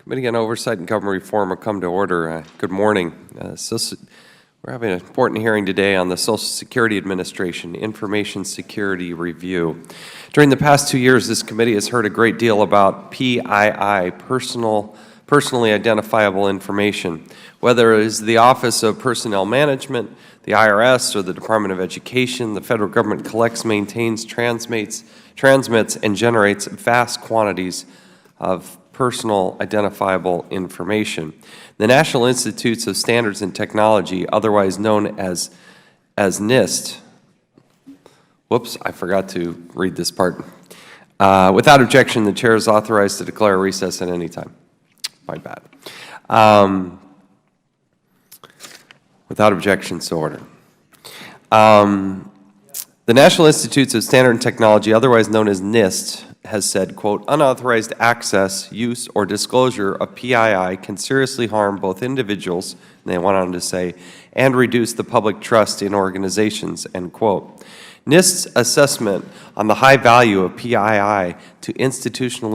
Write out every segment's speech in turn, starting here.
Committee on Oversight and Government Reform will come to order. Good morning. We're having an important hearing today on the Social Security Administration Information Security Review. During the past 2 years, this committee has heard a great deal about PII, personally identifiable information, whether it is the Office of Personnel Management, the IRS, or the Department of Education. The federal government collects, maintains, transmits, and generates vast quantities of personal identifiable information. The National Institutes of Standards and Technology, otherwise known as NIST, whoops, I forgot to read this part. Without objection, the chair is authorized to declare a recess at any time. My bad. Without objection, so ordered. The National Institutes of Standards and Technology, otherwise known as NIST, has said, quote, unauthorized access, use, or disclosure of PII can seriously harm both individuals, and they went on to say, and reduce the public trust in organizations, end quote. NIST's assessment on the high value of PII to institutional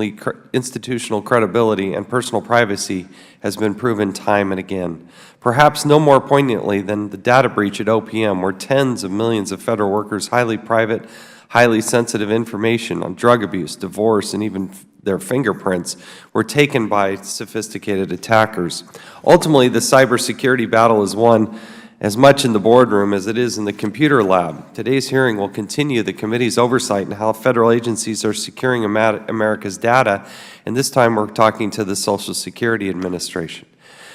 credibility and personal privacy has been proven time and again. Perhaps no more poignantly than the data breach at OPM, where tens of millions of federal workers' highly private, highly sensitive information on drug abuse, divorce, and even their fingerprints were taken by sophisticated attackers. Ultimately, the cybersecurity battle is won as much in the boardroom as it is in the computer lab. Today's hearing will continue the committee's oversight in how federal agencies are securing America's data, and this time we're talking to the Social Security Administration.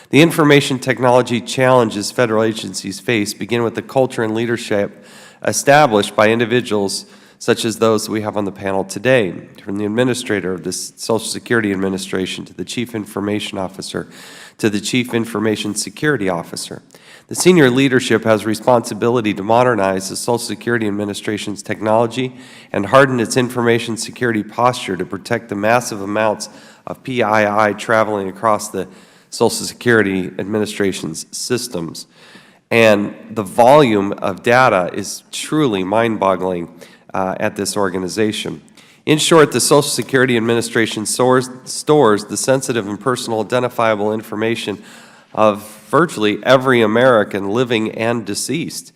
The information technology challenges federal agencies face begin with the culture and leadership established by individuals such as those we have on the panel today, from the administrator of the Social Security Administration to the Chief Information Officer to the Chief Information Security Officer. The senior leadership has responsibility to modernize the Social Security Administration's technology and harden its information security posture to protect the massive amounts of PII traveling across the Social Security Administration's systems. And the volume of data is truly mind-boggling at this organization. In short, the Social Security Administration stores the sensitive and personal identifiable information of virtually every American, living and deceased.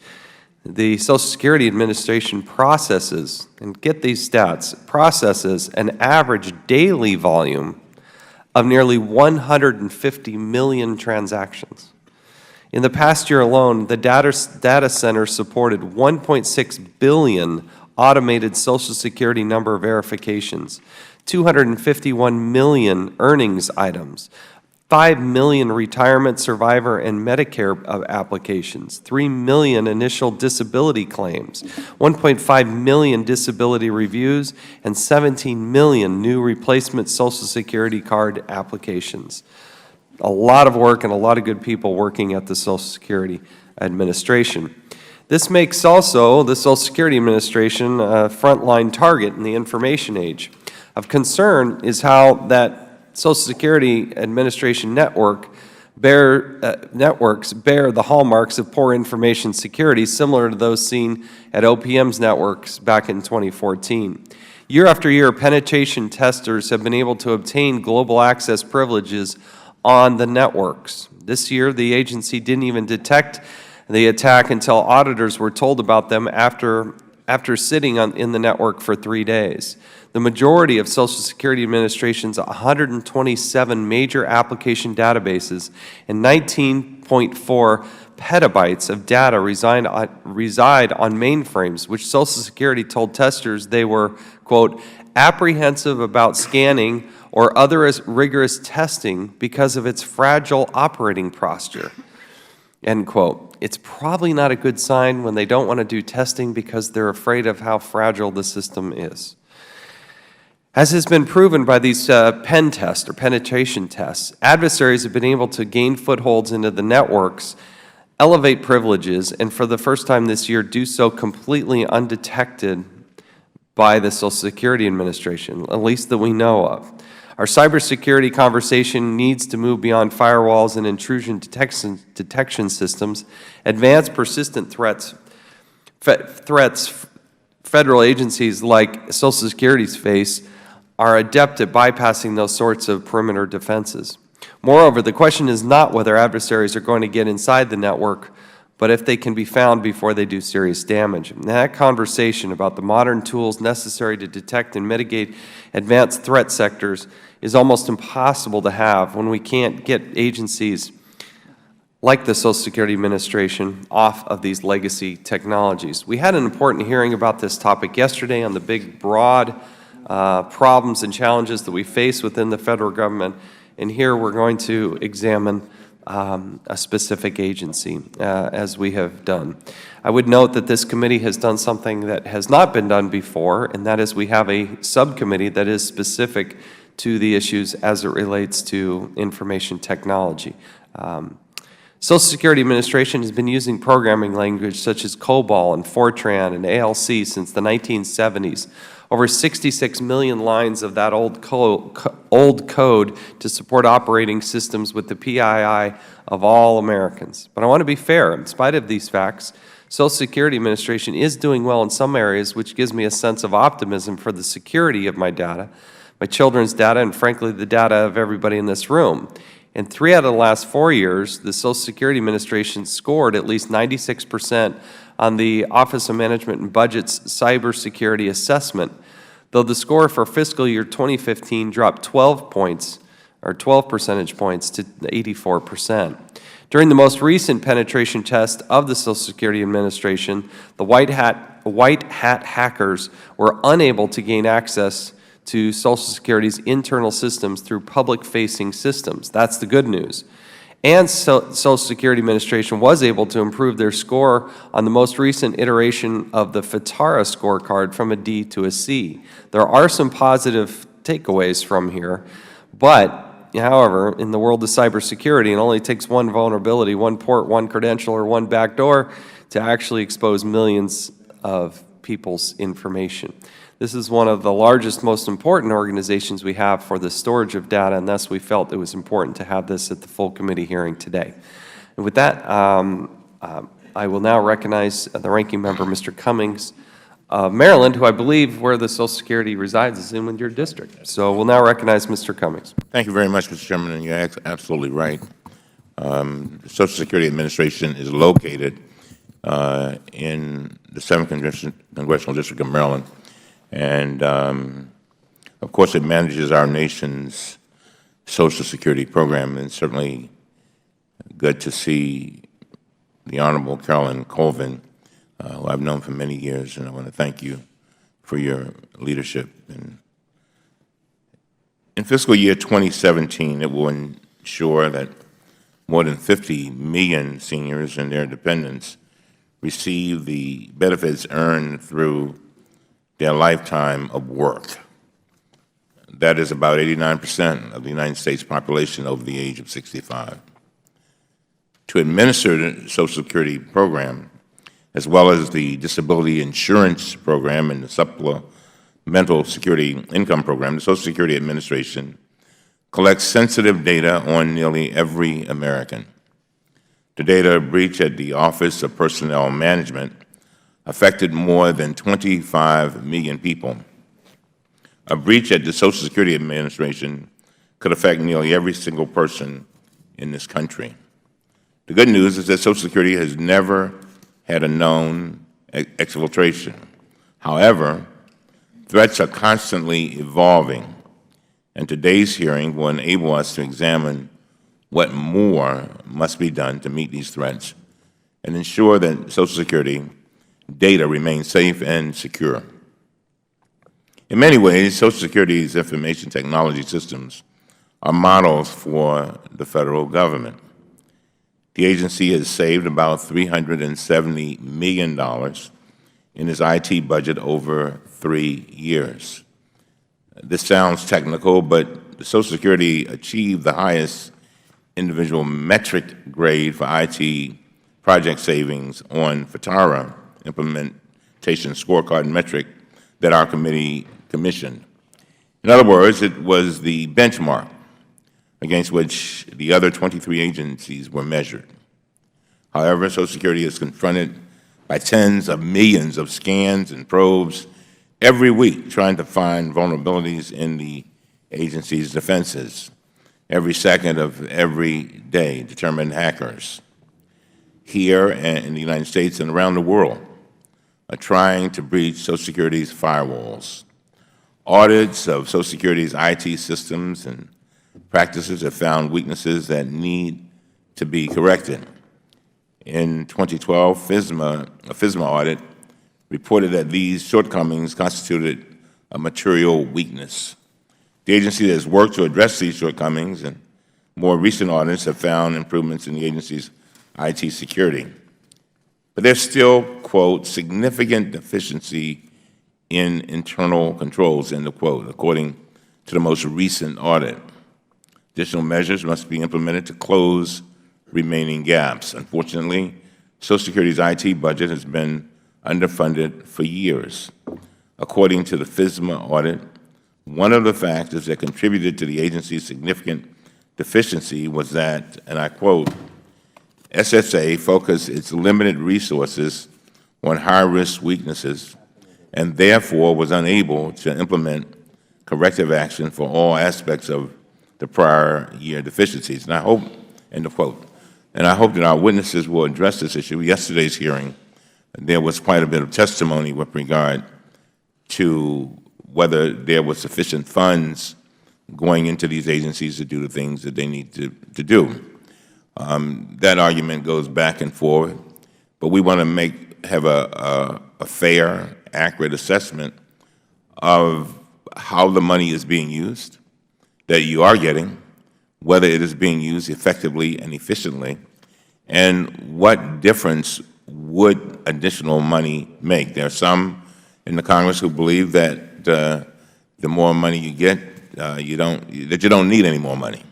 The Social Security Administration processes, and get these stats, processes an average daily volume of nearly 150 million transactions. In the past year alone, the data center supported 1.6 billion automated Social Security number verifications, 251 million earnings items, 5 million retirement, survivor, and Medicare applications, 3 million initial disability claims, 1.5 million disability reviews, and 17 million new replacement Social Security card applications. A lot of work and a lot of good people working at the Social Security Administration. This makes also the Social Security Administration a frontline target in the information age. Of concern is how that Social Security Administration networks bear the hallmarks of poor information security, similar to those seen at OPM's networks back in 2014. Year after year, penetration testers have been able to obtain global access privileges on the networks. This year, the agency didn't even detect the attack until auditors were told about them after sitting in the network for 3 days. The majority of Social Security Administration's 127 major application databases and 19.4 petabytes of data reside on mainframes, which Social Security told testers they were, quote, apprehensive about scanning or other rigorous testing because of its fragile operating posture, end quote. It's probably not a good sign when they don't want to do testing because they're afraid of how fragile the system is. As has been proven by these pen tests or penetration tests, adversaries have been able to gain footholds into the networks, elevate privileges, and for the first time this year do so completely undetected by the Social Security Administration, at least that we know of. Our cybersecurity conversation needs to move beyond firewalls and intrusion detection systems. Advanced persistent threats federal agencies like Social Security's face are adept at bypassing those sorts of perimeter defenses. Moreover, the question is not whether adversaries are going to get inside the network, but if they can be found before they do serious damage. And that conversation about the modern tools necessary to detect and mitigate advanced threat sectors is almost impossible to have when we can't get agencies like the Social Security Administration off of these legacy technologies. We had an important hearing about this topic yesterday on the big, broad problems and challenges that we face within the federal government, and here we're going to examine a specific agency, as we have done. I would note that this committee has done something that has not been done before, and that is we have a subcommittee that is specific to the issues as it relates to information technology. Social Security Administration has been using programming language such as COBOL and Fortran and ALC since the 1970s. Over 66 million lines of that old code to support operating systems with the PII of all Americans. But I want to be fair. In spite of these facts, Social Security Administration is doing well in some areas, which gives me a sense of optimism for the security of my data, my children's data, and frankly, the data of everybody in this room. In 3 out of the last 4 years, the Social Security Administration scored at least 96% on the Office of Management and Budget's cybersecurity assessment, though the score for fiscal year 2015 dropped 12 percentage points to 84%. During the most recent penetration test of the Social Security Administration, the white hat hackers were unable to gain access to Social Security's internal systems through public-facing systems. That's the good news. And Social Security Administration was able to improve their score on the most recent iteration of the FITARA scorecard from a D to a C. There are some positive takeaways from here, but however, in the world of cybersecurity, it only takes one vulnerability, one port, one credential, or one backdoor to actually expose millions of people's information. This is one of the largest, most important organizations we have for the storage of data, and thus we felt it was important to have this at the full committee hearing today. And with that, I will now recognize the ranking member, Mr. Cummings of Maryland, who I believe where the Social Security resides is in your district. So we'll now recognize Mr. Cummings. Thank you very much, Mr. Chairman, and you're absolutely right. The Social Security Administration is located in the 7th Congressional District of Maryland. And, of course, it manages our nation's Social Security program, and certainly good to see the Honorable Carolyn Covan, who I've known for many years, and I want to thank you for your leadership. And in fiscal year 2017, it will ensure that more than 50 million seniors and their dependents receive the benefits earned through their lifetime of work. That is about 89% of the United States population over the age of 65. To administer the Social Security program, as well as the Disability Insurance Program and the Supplemental Security Income Program, the Social Security Administration collects sensitive data on nearly every American. The data breach at the Office of Personnel Management affected more than 25 million people. A breach at the Social Security Administration could affect nearly every single person in this country. The good news is that Social Security has never had a known exfiltration. However, threats are constantly evolving, and today's hearing will enable us to examine what more must be done to meet these threats and ensure that Social Security data remains safe and secure. In many ways, Social Security's information technology systems are models for the federal government. The agency has saved about $370 million in its IT budget over 3 years. This sounds technical, but Social Security achieved the highest individual metric grade for IT project savings on FITARA implementation scorecard metric that our committee commissioned. In other words, it was the benchmark against which the other 23 agencies were measured. However, Social Security is confronted by tens of millions of scans and probes every week trying to find vulnerabilities in the agency's defenses. every second of every day, determined hackers here in the United States and around the world are trying to breach Social Security's firewalls. Audits of Social Security's IT systems and practices have found weaknesses that need to be corrected. In 2012, a FISMA audit reported that these shortcomings constituted a material weakness. The agency has worked to address these shortcomings, and more recent audits have found improvements in the agency's IT security. But there's still, quote, significant deficiency in internal controls, end of quote, according to the most recent audit. Additional measures must be implemented to close remaining gaps. Unfortunately, Social Security's IT budget has been underfunded for years. According to the FISMA audit, one of the factors that contributed to the agency's significant deficiency was that, and I quote, SSA focused its limited resources on high-risk weaknesses and therefore was unable to implement corrective action for all aspects of the prior year deficiencies. And I hope, end of quote, and I hope that our witnesses will address this issue. Yesterday's hearing, there was quite a bit of testimony with regard to whether there was sufficient funds going into these agencies to do the things that they need to do. That argument goes back and forth, but we want to have a fair, accurate assessment of how the money is being used, that you are getting, whether it is being used effectively and efficiently, and what difference would additional money make. There are some in the Congress who believe that the more money you get, you don't need any more money.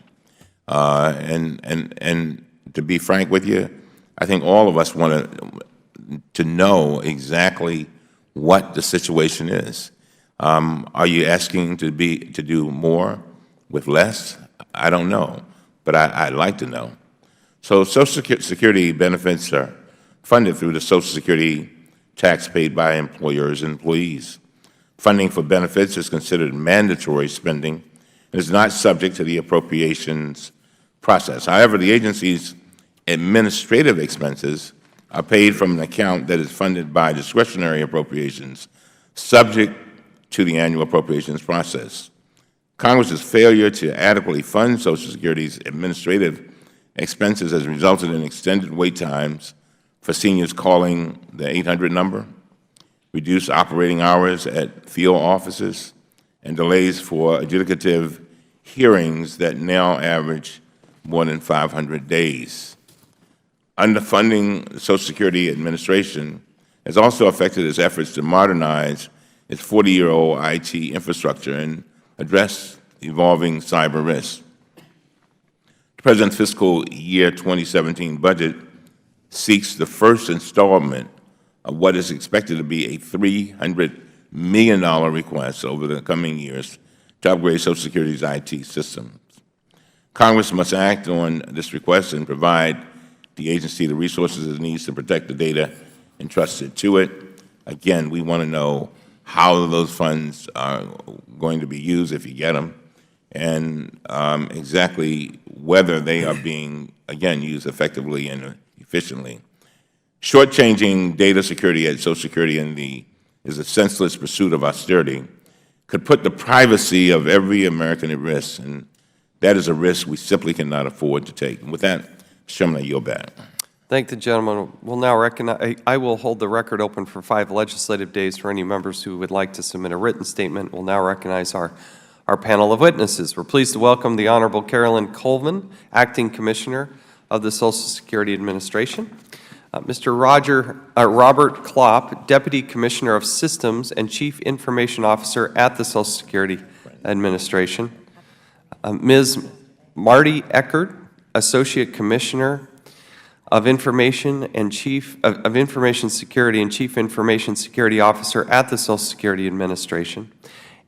And to be frank with you, I think all of us want to know exactly what the situation is. Are you asking to do more with less? I don't know, but I'd like to know. So Social Security benefits are funded through the Social Security tax paid by employers and employees. Funding for benefits is considered mandatory spending and is not subject to the appropriations process. However, the agency's administrative expenses are paid from an account that is funded by discretionary appropriations, subject to the annual appropriations process. Congress's failure to adequately fund Social Security's administrative expenses has resulted in extended wait times for seniors calling the 800 number, reduced operating hours at field offices, and delays for adjudicative hearings that now average more than 500 days. Underfunding the Social Security Administration has also affected its efforts to modernize its 40-year-old IT infrastructure and address evolving cyber risks. The President's fiscal year 2017 budget seeks the first installment of what is expected to be a $300 million request over the coming years to upgrade Social Security's IT systems. Congress must act on this request and provide the agency the resources it needs to protect the data entrusted to it. Again, we want to know how those funds are going to be used if you get them, and exactly whether they are being, again, used effectively and efficiently. Shortchanging data security at Social Security is a senseless pursuit of austerity, could put the privacy of every American at risk, and that is a risk we simply cannot afford to take. And with that, Mr. Chairman, I yield back. Thank the gentleman. We'll now recognize, I will hold the record open for 5 legislative days for any members who would like to submit a written statement. We'll now recognize our panel of witnesses. We're pleased to welcome the Honorable Carolyn Covan, Acting Commissioner of the Social Security Administration. Mr. Robert Klopp, Deputy Commissioner of Systems and Chief Information Officer at the Social Security Administration. Ms. Marty Eckert, Associate Commissioner of Information and of Information Security and Chief Information Security Officer at the Social Security Administration.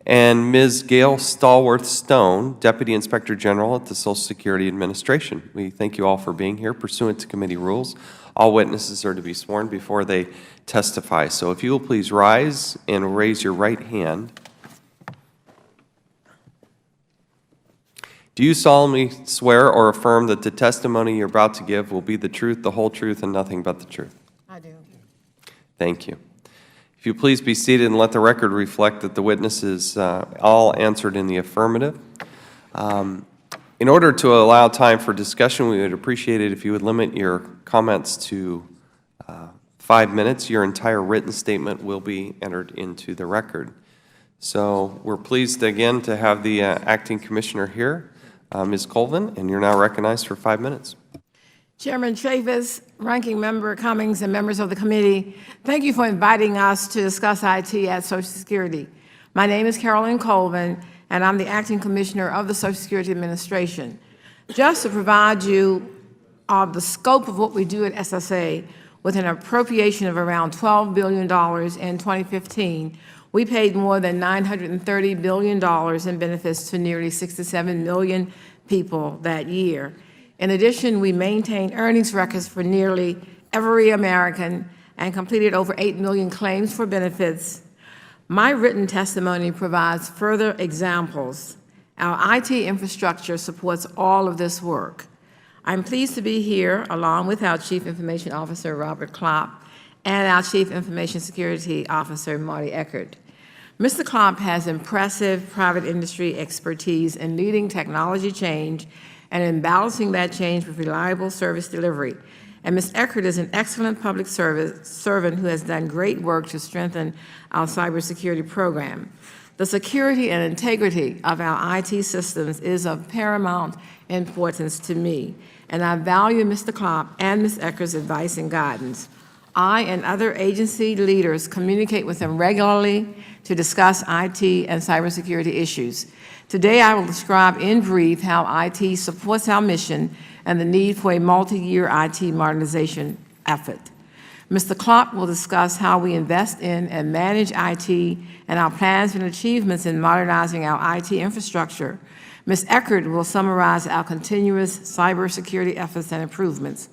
And Ms. Gail Stallworth-Stone, Deputy Inspector General at the Social Security Administration. We thank you all for being here. Pursuant to committee rules, all witnesses are to be sworn before they testify. So if you will please rise and raise your right hand. Do you solemnly swear or affirm that the testimony you're about to give will be the truth, the whole truth, and nothing but the truth? I do. Thank you. If you please be seated and let the record reflect that the witnesses all answered in the affirmative. In order to allow time for discussion, we would appreciate it if you would limit your comments to 5 minutes. Your entire written statement will be entered into the record. So we're pleased again to have the acting commissioner here, Ms. Colvin, and you're now recognized for 5 minutes. Chairman Chavis, Ranking Member Cummings, and members of the committee, thank you for inviting us to discuss IT at Social Security. My name is Carolyn Colvin, and I'm the Acting Commissioner of the Social Security Administration. Just to provide you of the scope of what we do at SSA, with an appropriation of around $12 billion in 2015, we paid more than $930 billion in benefits to nearly 67 million people that year. In addition, we maintained earnings records for nearly every American and completed over 8 million claims for benefits. My written testimony provides further examples. Our IT infrastructure supports all of this work. I'm pleased to be here along with our Chief Information Officer, Robert Klopp, and our Chief Information Security Officer, Marty Eckert. Mr. Klopp has impressive private industry expertise in leading technology change and in balancing that change with reliable service delivery. And Ms. Eckert is an excellent public servant who has done great work to strengthen our cybersecurity program. The security and integrity of our IT systems is of paramount importance to me, and I value Mr. Klopp and Ms. Eckert's advice and guidance. I and other agency leaders communicate with them regularly to discuss IT and cybersecurity issues. Today, I will describe in brief how IT supports our mission and the need for a multi-year IT modernization effort. Mr. Klopp will discuss how we invest in and manage IT and our plans and achievements in modernizing our IT infrastructure. Ms. Eckert will summarize our continuous cybersecurity efforts and improvements.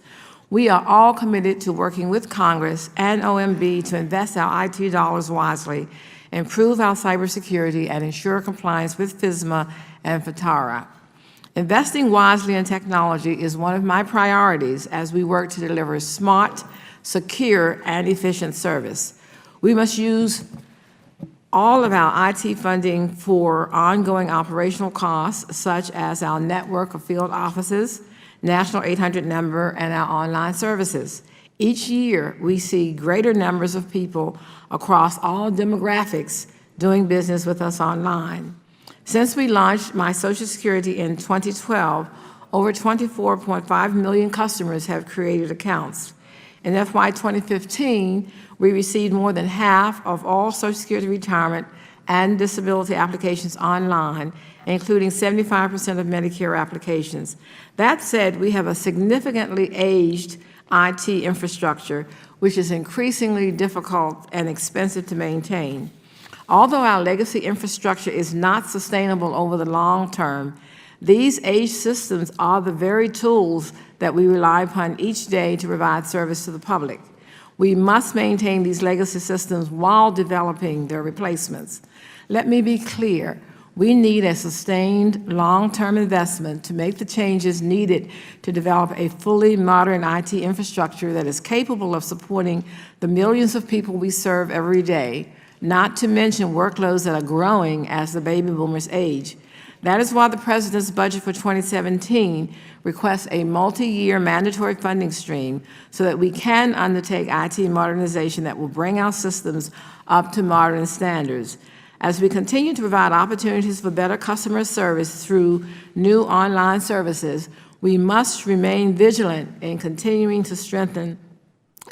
We are all committed to working with Congress and OMB to invest our IT dollars wisely, improve our cybersecurity, and ensure compliance with FISMA and FATARA. Investing wisely in technology is one of my priorities as we work to deliver smart, secure, and efficient service. We must use all of our IT funding for ongoing operational costs, such as our network of field offices, National 800 number, and our online services. Each year, we see greater numbers of people across all demographics doing business with us online. Since we launched My Social Security in 2012, over 24.5 million customers have created accounts. In FY 2015, we received more than half of all Social Security retirement and disability applications online, including 75% of Medicare applications. That said, we have a significantly aged IT infrastructure, which is increasingly difficult and expensive to maintain. Although our legacy infrastructure is not sustainable over the long term, these aged systems are the very tools that we rely upon each day to provide service to the public. We must maintain these legacy systems while developing their replacements. Let me be clear. We need a sustained, long-term investment to make the changes needed to develop a fully modern IT infrastructure that is capable of supporting the millions of people we serve every day, not to mention workloads that are growing as the baby boomers age. That is why the President's budget for 2017 requests a multi-year mandatory funding stream so that we can undertake IT modernization that will bring our systems up to modern standards. As we continue to provide opportunities for better customer service through new online services, we must remain vigilant in continuing to strengthen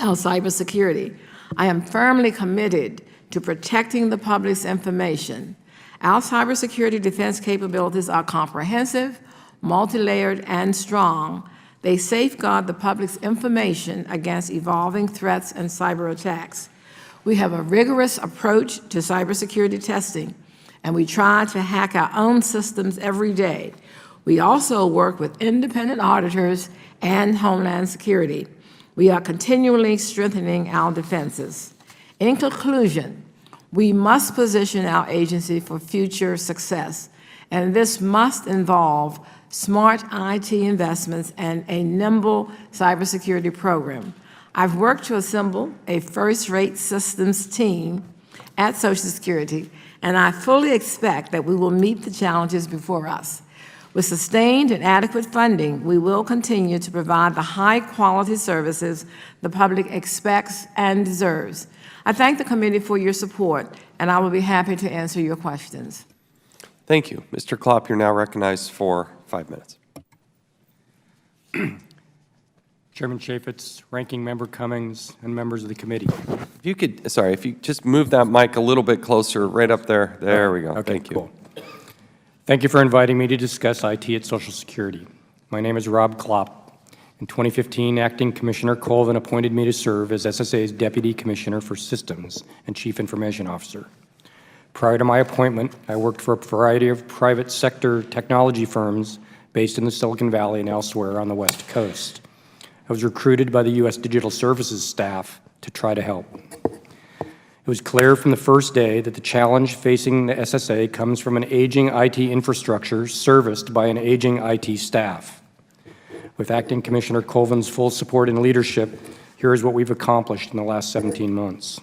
our cybersecurity. I am firmly committed to protecting the public's information. Our cybersecurity defense capabilities are comprehensive, multi-layered, and strong. They safeguard the public's information against evolving threats and cyber attacks. We have a rigorous approach to cybersecurity testing, and we try to hack our own systems every day. We also work with independent auditors and Homeland Security. We are continually strengthening our defenses. In conclusion, we must position our agency for future success, and this must involve smart IT investments, and a nimble cybersecurity program. I've worked to assemble a first-rate systems team at Social Security, and I fully expect that we will meet the challenges before us. With sustained and adequate funding, we will continue to provide the high-quality services the public expects and deserves. I thank the committee for your support, and I will be happy to answer your questions. Thank you. Mr. Klopp, you're now recognized for 5 minutes. Chairman Chaffetz, Ranking Member Cummings, and members of the committee. If you could, sorry, if you just move that mic a little bit closer, right up there. There we go. Okay, Thank you. cool. Thank you for inviting me to discuss IT at Social Security. My name is Rob Klopp. In 2015, Acting Commissioner Covan appointed me to serve as SSA's Deputy Commissioner for Systems and Chief Information Officer. Prior to my appointment, I worked for a variety of private sector technology firms based in the Silicon Valley and elsewhere on the West Coast. I was recruited by the U.S. Digital Services staff to try to help. It was clear from the first day that the challenge facing the SSA comes from an aging IT infrastructure serviced by an aging IT staff. With Acting Commissioner Colvin's full support and leadership, here is what we've accomplished in the last 17 months.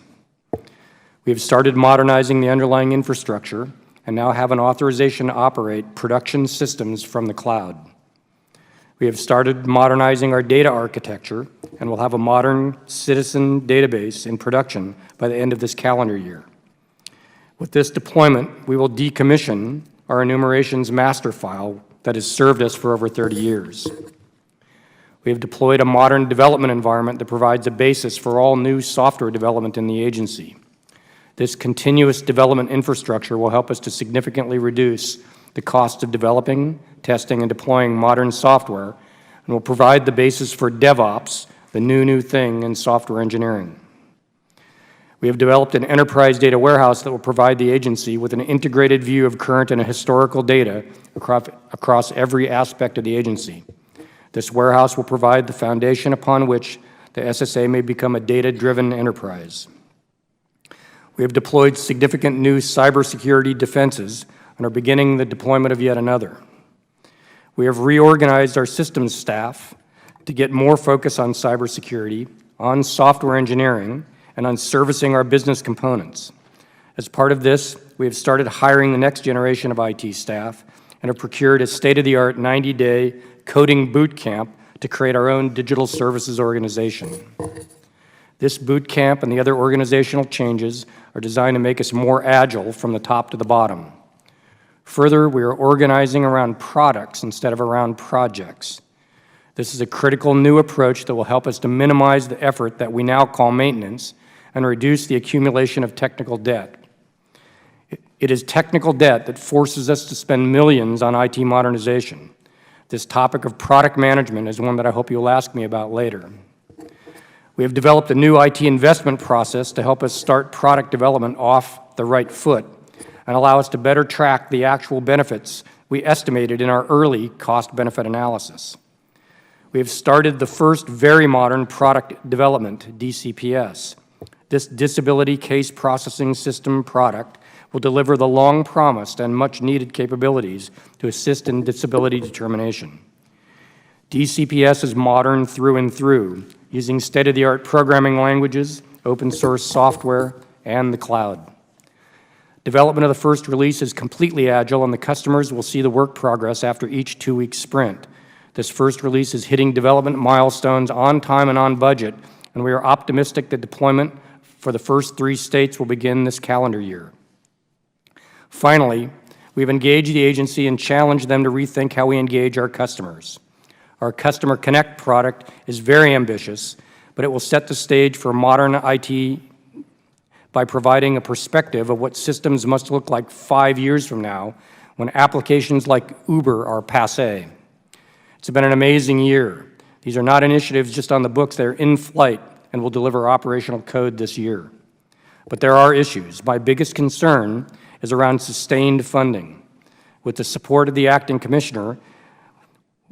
We have started modernizing the underlying infrastructure and now have an authorization to operate production systems from the cloud. We have started modernizing our data architecture and will have a modern citizen database in production by the end of this calendar year. With this deployment, we will decommission our enumerations master file that has served us for over 30 years. We have deployed a modern development environment that provides a basis for all new software development in the agency. This continuous development infrastructure will help us to significantly reduce the cost of developing, testing, and deploying modern software, and will provide the basis for DevOps, the new thing in software engineering. We have developed an enterprise data warehouse that will provide the agency with an integrated view of current and historical data across every aspect of the agency. This warehouse will provide the foundation upon which the SSA may become a data-driven enterprise. We have deployed significant new cybersecurity defenses and are beginning the deployment of yet another. We have reorganized our systems staff to get more focus on cybersecurity, on software engineering, and on servicing our business components. As part of this, we have started hiring the next generation of IT staff and have procured a state-of-the-art 90-day coding boot camp to create our own digital services organization. This boot camp and the other organizational changes are designed to make us more agile from the top to the bottom. Further, we are organizing around products instead of around projects. This is a critical new approach that will help us to minimize the effort that we now call maintenance and reduce the accumulation of technical debt. It is technical debt that forces us to spend millions on IT modernization. This topic of product management is one that I hope you'll ask me about later. We have developed a new IT investment process to help us start product development off the right foot and allow us to better track the actual benefits we estimated in our early cost-benefit analysis. We have started the first very modern product development, DCPS. This Disability Case Processing System product will deliver the long-promised and much-needed capabilities to assist in disability determination. DCPS is modern through and through, using state-of-the-art programming languages, open-source software, and the cloud. Development of the first release is completely agile, and the customers will see the work progress after each 2-week sprint. This first release is hitting development milestones on time and on budget, and we are optimistic that deployment for the first 3 states will begin this calendar year. Finally, we've engaged the agency and challenged them to rethink how we engage our customers. Our Customer Connect product is very ambitious, but it will set the stage for modern IT by providing a perspective of what systems must look like 5 years from now when applications like Uber are passé. It's been an amazing year. These are not initiatives just on the books, they're in flight and will deliver operational code this year. But there are issues. My biggest concern is around sustained funding. With the support of the Acting Commissioner,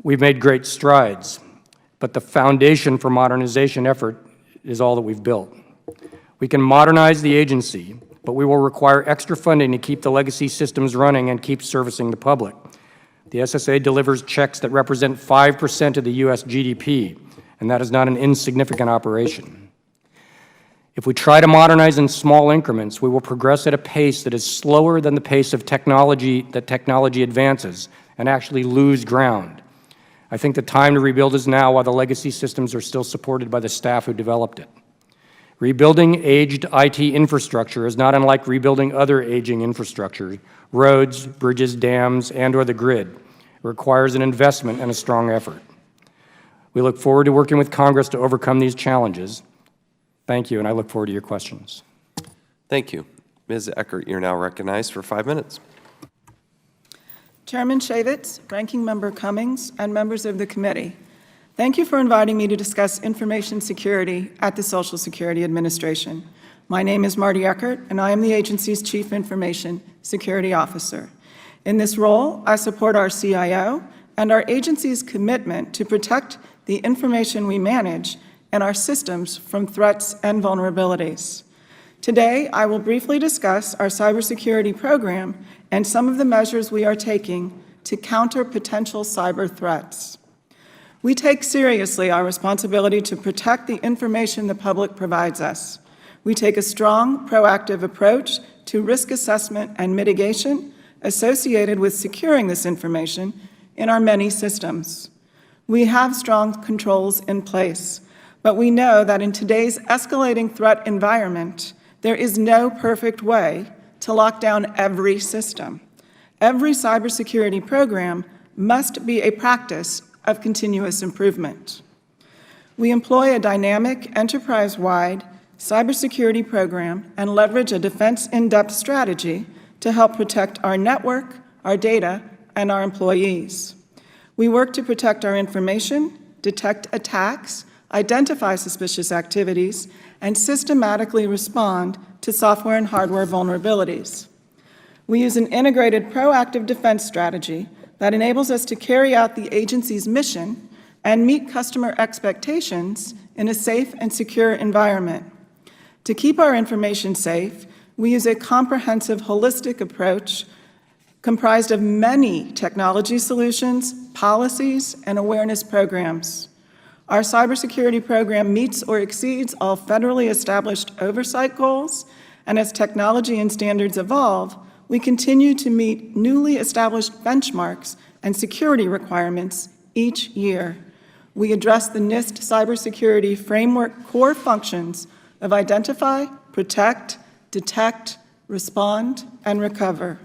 we've made great strides, but the foundation for modernization effort is all that we've built. We can modernize the agency, but we will require extra funding to keep the legacy systems running and keep servicing the public. The SSA delivers checks that represent 5% of the U.S. GDP, and that is not an insignificant operation. If we try to modernize in small increments, we will progress at a pace that is slower than the pace of technology advances and actually lose ground. I think the time to rebuild is now while the legacy systems are still supported by the staff who developed it. Rebuilding aged IT infrastructure is not unlike rebuilding other aging infrastructure, roads, bridges, dams, and/or the grid. It requires an investment and a strong effort. We look forward to working with Congress to overcome these challenges. Thank you, and I look forward to your questions. Thank you. Ms. Eckert, you're now recognized for 5 minutes. Chairman Chaffetz, Ranking Member Cummings, and members of the committee, thank you for inviting me to discuss information security at the Social Security Administration. My name is Marty Eckert, and I am the agency's Chief Information Security Officer. In this role, I support our CIO and our agency's commitment to protect the information we manage and our systems from threats and vulnerabilities. Today, I will briefly discuss our cybersecurity program and some of the measures we are taking to counter potential cyber threats. We take seriously our responsibility to protect the information the public provides us. We take a strong, proactive approach to risk assessment and mitigation associated with securing this information in our many systems. We have strong controls in place, but we know that in today's escalating threat environment, there is no perfect way to lock down every system. Every cybersecurity program must be a practice of continuous improvement. We employ a dynamic, enterprise-wide cybersecurity program and leverage a defense in-depth strategy to help protect our network, our data, and our employees. We work to protect our information, detect attacks, identify suspicious activities, and systematically respond to software and hardware vulnerabilities. We use an integrated proactive defense strategy that enables us to carry out the agency's mission and meet customer expectations in a safe and secure environment. To keep our information safe, we use a comprehensive, holistic approach comprised of many technology solutions, policies, and awareness programs. Our cybersecurity program meets or exceeds all federally established oversight goals, and as technology and standards evolve, we continue to meet newly established benchmarks and security requirements each year. We address the NIST cybersecurity framework core functions of identify, protect, detect, respond, and recover.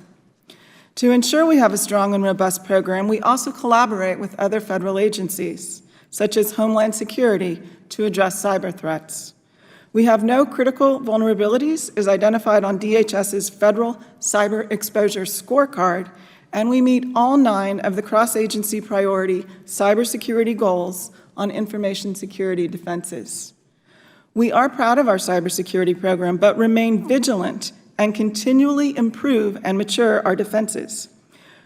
To ensure we have a strong and robust program, we also collaborate with other federal agencies, such as Homeland Security, to address cyber threats. We have no critical vulnerabilities as identified on DHS's Federal Cyber Exposure Scorecard, and we meet all 9 of the cross-agency priority cybersecurity goals on information security defenses. We are proud of our cybersecurity program, but remain vigilant and continually improve and mature our defenses.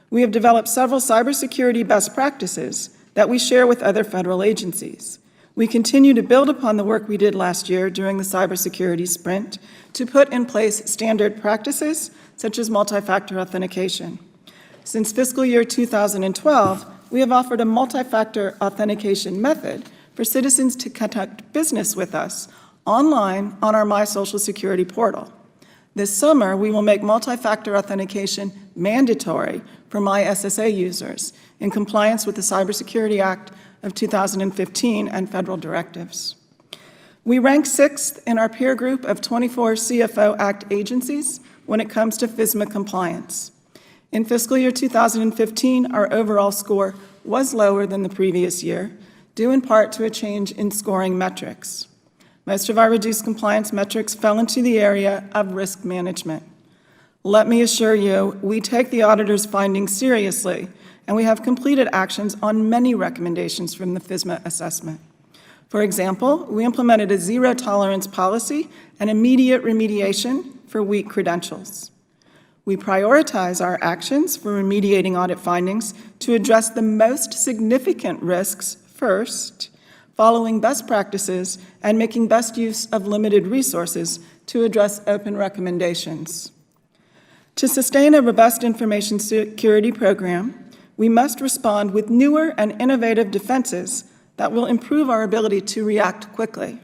We have developed several cybersecurity best practices that we share with other federal agencies. We continue to build upon the work we did last year during the cybersecurity sprint to put in place standard practices such as multi-factor authentication. Since fiscal year 2012, we have offered a multi-factor authentication method for citizens to conduct business with us online on our My Social Security portal. This summer, we will make multi-factor authentication mandatory for My SSA users in compliance with the Cybersecurity Act of 2015 and federal directives. We rank 6th in our peer group of 24 CFO Act agencies when it comes to FISMA compliance. In fiscal year 2015, our overall score was lower than the previous year, due in part to a change in scoring metrics. Most of our reduced compliance metrics fell into the area of risk management. Let me assure you, we take the auditor's findings seriously, and we have completed actions on many recommendations from the FISMA assessment. For example, we implemented a zero-tolerance policy and immediate remediation for weak credentials. We prioritize our actions for remediating audit findings to address the most significant risks first, following best practices and making best use of limited resources to address open recommendations. To sustain a robust information security program, we must respond with newer and innovative defenses that will improve our ability to react quickly.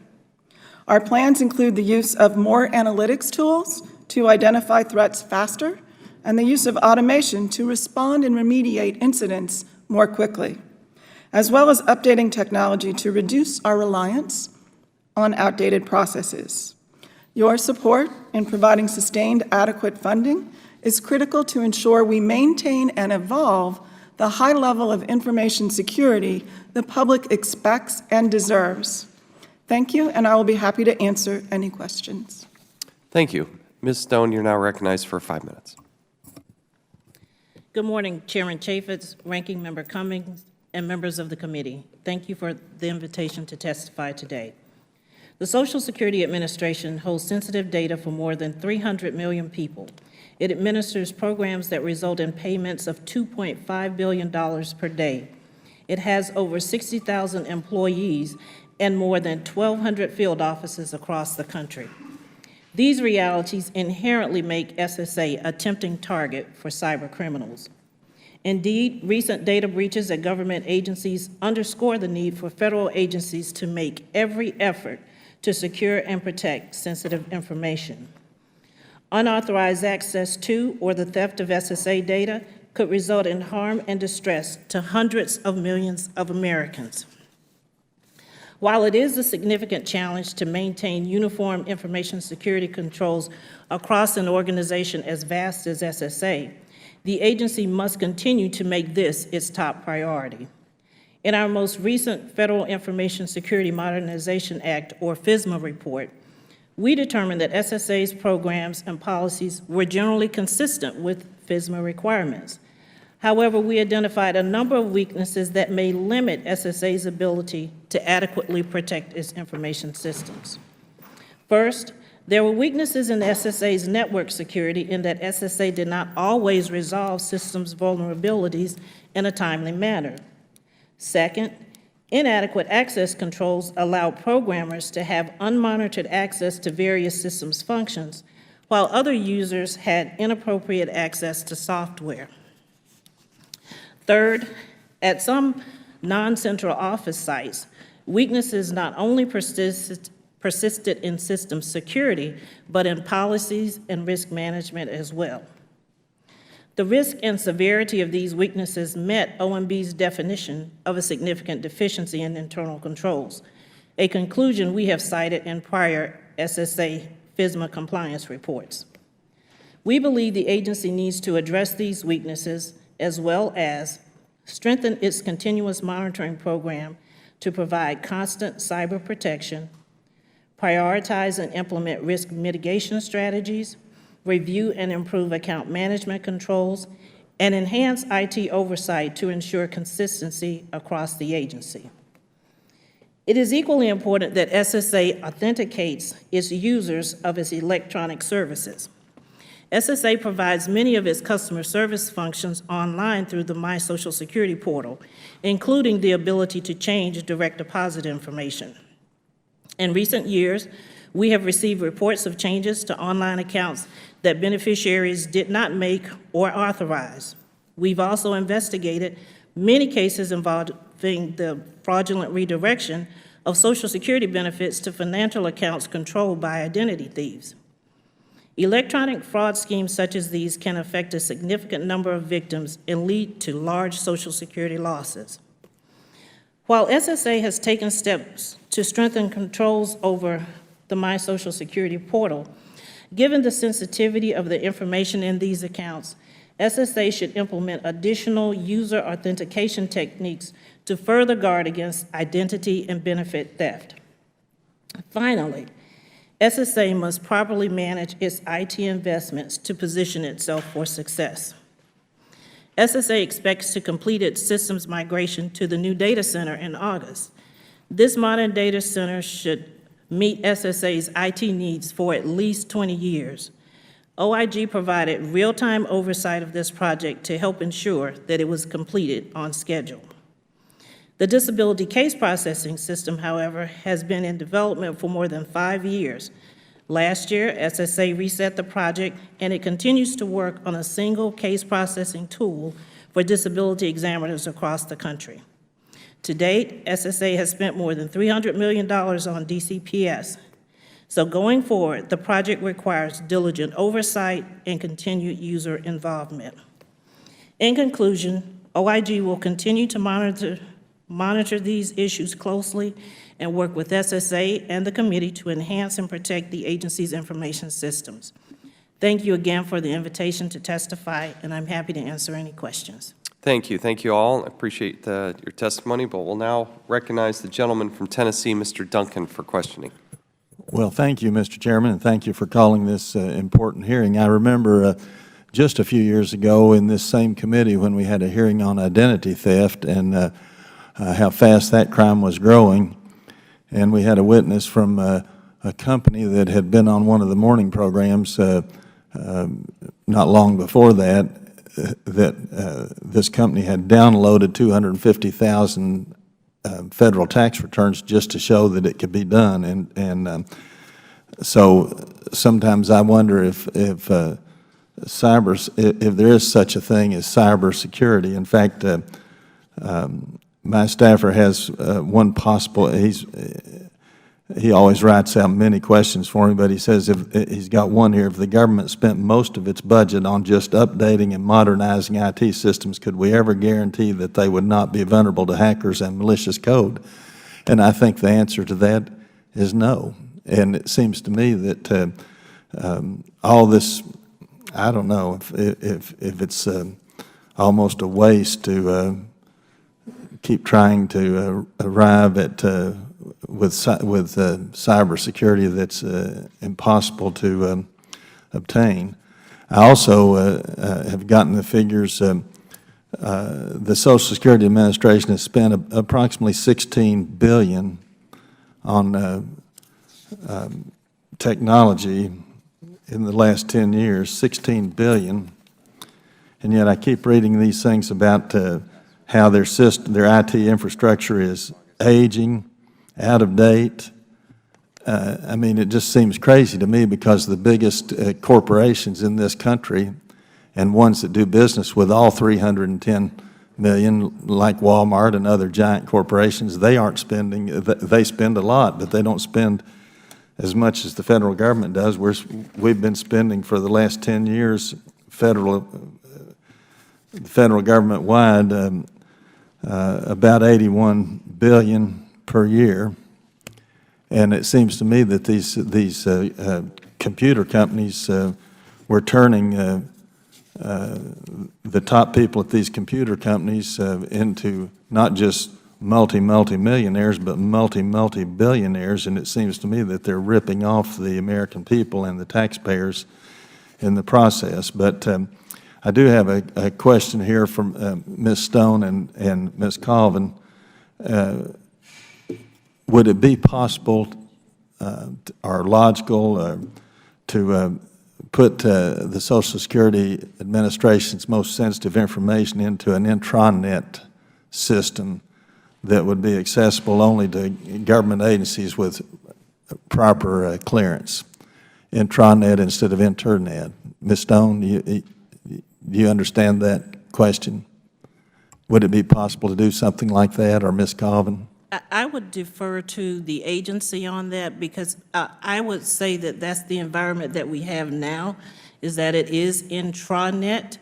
Our plans include the use of more analytics tools to identify threats faster and the use of automation to respond and remediate incidents more quickly, as well as updating technology to reduce our reliance on outdated processes. Your support in providing sustained adequate funding is critical to ensure we maintain and evolve the high level of information security the public expects and deserves. Thank you, and I will be happy to answer any questions. Thank you. Ms. Stone, you're now recognized for 5 minutes. Good morning, Chairman Chaffetz, Ranking Member Cummings, and members of the committee. Thank you for the invitation to testify today. The Social Security Administration holds sensitive data for more than 300 million people. It administers programs that result in payments of $2.5 billion per day. It has over 60,000 employees and more than 1,200 field offices across the country. These realities inherently make SSA a tempting target for cyber criminals. Indeed, recent data breaches at government agencies underscore the need for federal agencies to make every effort to secure and protect sensitive information. Unauthorized access to or the theft of SSA data could result in harm and distress to hundreds of millions of Americans. While it is a significant challenge to maintain uniform information security controls across an organization as vast as SSA, the agency must continue to make this its top priority. In our most recent Federal Information Security Modernization Act, or FISMA report, we determined that SSA's programs and policies were generally consistent with FISMA requirements. However, we identified a number of weaknesses that may limit SSA's ability to adequately protect its information systems. First, there were weaknesses in SSA's network security in that SSA did not always resolve systems vulnerabilities in a timely manner. Second, inadequate access controls allowed programmers to have unmonitored access to various systems functions, while other users had inappropriate access to software. Third, at some non-central office sites, weaknesses not only persisted in system security, but in policies and risk management as well. The risk and severity of these weaknesses met OMB's definition of a significant deficiency in internal controls, a conclusion we have cited in prior SSA FISMA compliance reports. We believe the agency needs to address these weaknesses as well as strengthen its continuous monitoring program to provide constant cyber protection, prioritize and implement risk mitigation strategies, review and improve account management controls, and enhance IT oversight to ensure consistency across the agency. It is equally important that SSA authenticates its users of its electronic services. SSA provides many of its customer service functions online through the My Social Security portal, including the ability to change direct deposit information. In recent years, we have received reports of changes to online accounts that beneficiaries did not make or authorize. We've also investigated many cases involving the fraudulent redirection of Social Security benefits to financial accounts controlled by identity thieves. Electronic fraud schemes such as these can affect a significant number of victims and lead to large Social Security losses. While SSA has taken steps to strengthen controls over the My Social Security portal, given the sensitivity of the information in these accounts, SSA should implement additional user authentication techniques to further guard against identity and benefit theft. Finally, SSA must properly manage its IT investments to position itself for success. SSA expects to complete its systems migration to the new data center in August. This modern data center should meet SSA's IT needs for at least 20 years. OIG provided real-time oversight of this project to help ensure that it was completed on schedule. The disability case processing system, however, has been in development for more than 5 years. Last year, SSA reset the project, and it continues to work on a single case processing tool for disability examiners across the country. To date, SSA has spent more than $300 million on DCPS. So going forward, the project requires diligent oversight and continued user involvement. In conclusion, OIG will continue to monitor these issues closely and work with SSA and the committee to enhance and protect the agency's information systems. Thank you again for the invitation to testify, and I'm happy to answer any questions. Thank you. Thank you all. I appreciate your testimony, but we'll now recognize the gentleman from Tennessee, Mr. Duncan, for questioning. Well, thank you, Mr. Chairman, and thank you for calling this important hearing. I remember just a few years ago in this same committee when we had a hearing on identity theft and how fast that crime was growing. And we had a witness from a company that had been on one of the morning programs not long before that, this company had downloaded 250,000 federal tax returns just to show that it could be done. And so sometimes I wonder if there is such a thing as cybersecurity. In fact, my staffer has one possible, he always writes out many questions for me, but he says he's got one here. If the government spent most of its budget on just updating and modernizing IT systems, could we ever guarantee that they would not be vulnerable to hackers and malicious code? And I think the answer to that is no. And it seems to me that all this, I don't know if it's almost a waste to keep trying to arrive at with cybersecurity that's impossible to obtain. I also have gotten the figures. The Social Security Administration has spent approximately $16 billion on technology in the last 10 years, $16 billion. And yet I keep reading these things about how their IT infrastructure is aging, out of date. I mean, it just seems crazy to me because the biggest corporations in this country and ones that do business with all 310 million, like Walmart and other giant corporations, they aren't spending, they spend a lot, but they don't spend as much as the federal government does. We've been spending for the last 10 years, federal government-wide, about $81 billion per year. And it seems to me that these computer companies were turning the top people at these computer companies into not just multi-millionaires, but multi-billionaires. And it seems to me that they're ripping off the American people and the taxpayers in the process. But I do have a question here from Ms. Stone and Ms. Covan. Would it be possible or logical to put the Social Security Administration's most sensitive information into an intranet system that would be accessible only to government agencies with proper clearance? Intranet instead of internet. Ms. Stone, do you understand that question? Would it be possible to do something like that, or Ms. Covan? I would defer to the agency on that because I would say that that's the environment that we have now, is that it is intranet.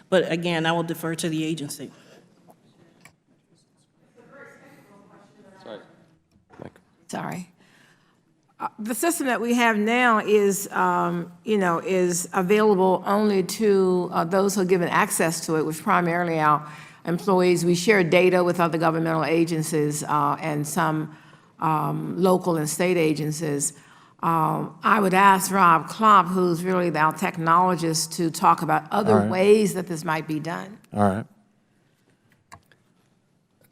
But again, I will defer to the agency. Sorry. The system that we have now is, is available only to those who are given access to it, which primarily our employees. We share data with other governmental agencies and some local and state agencies. I would ask Rob Klopp, who's really our technologist, to talk about other ways that this might be done. All right.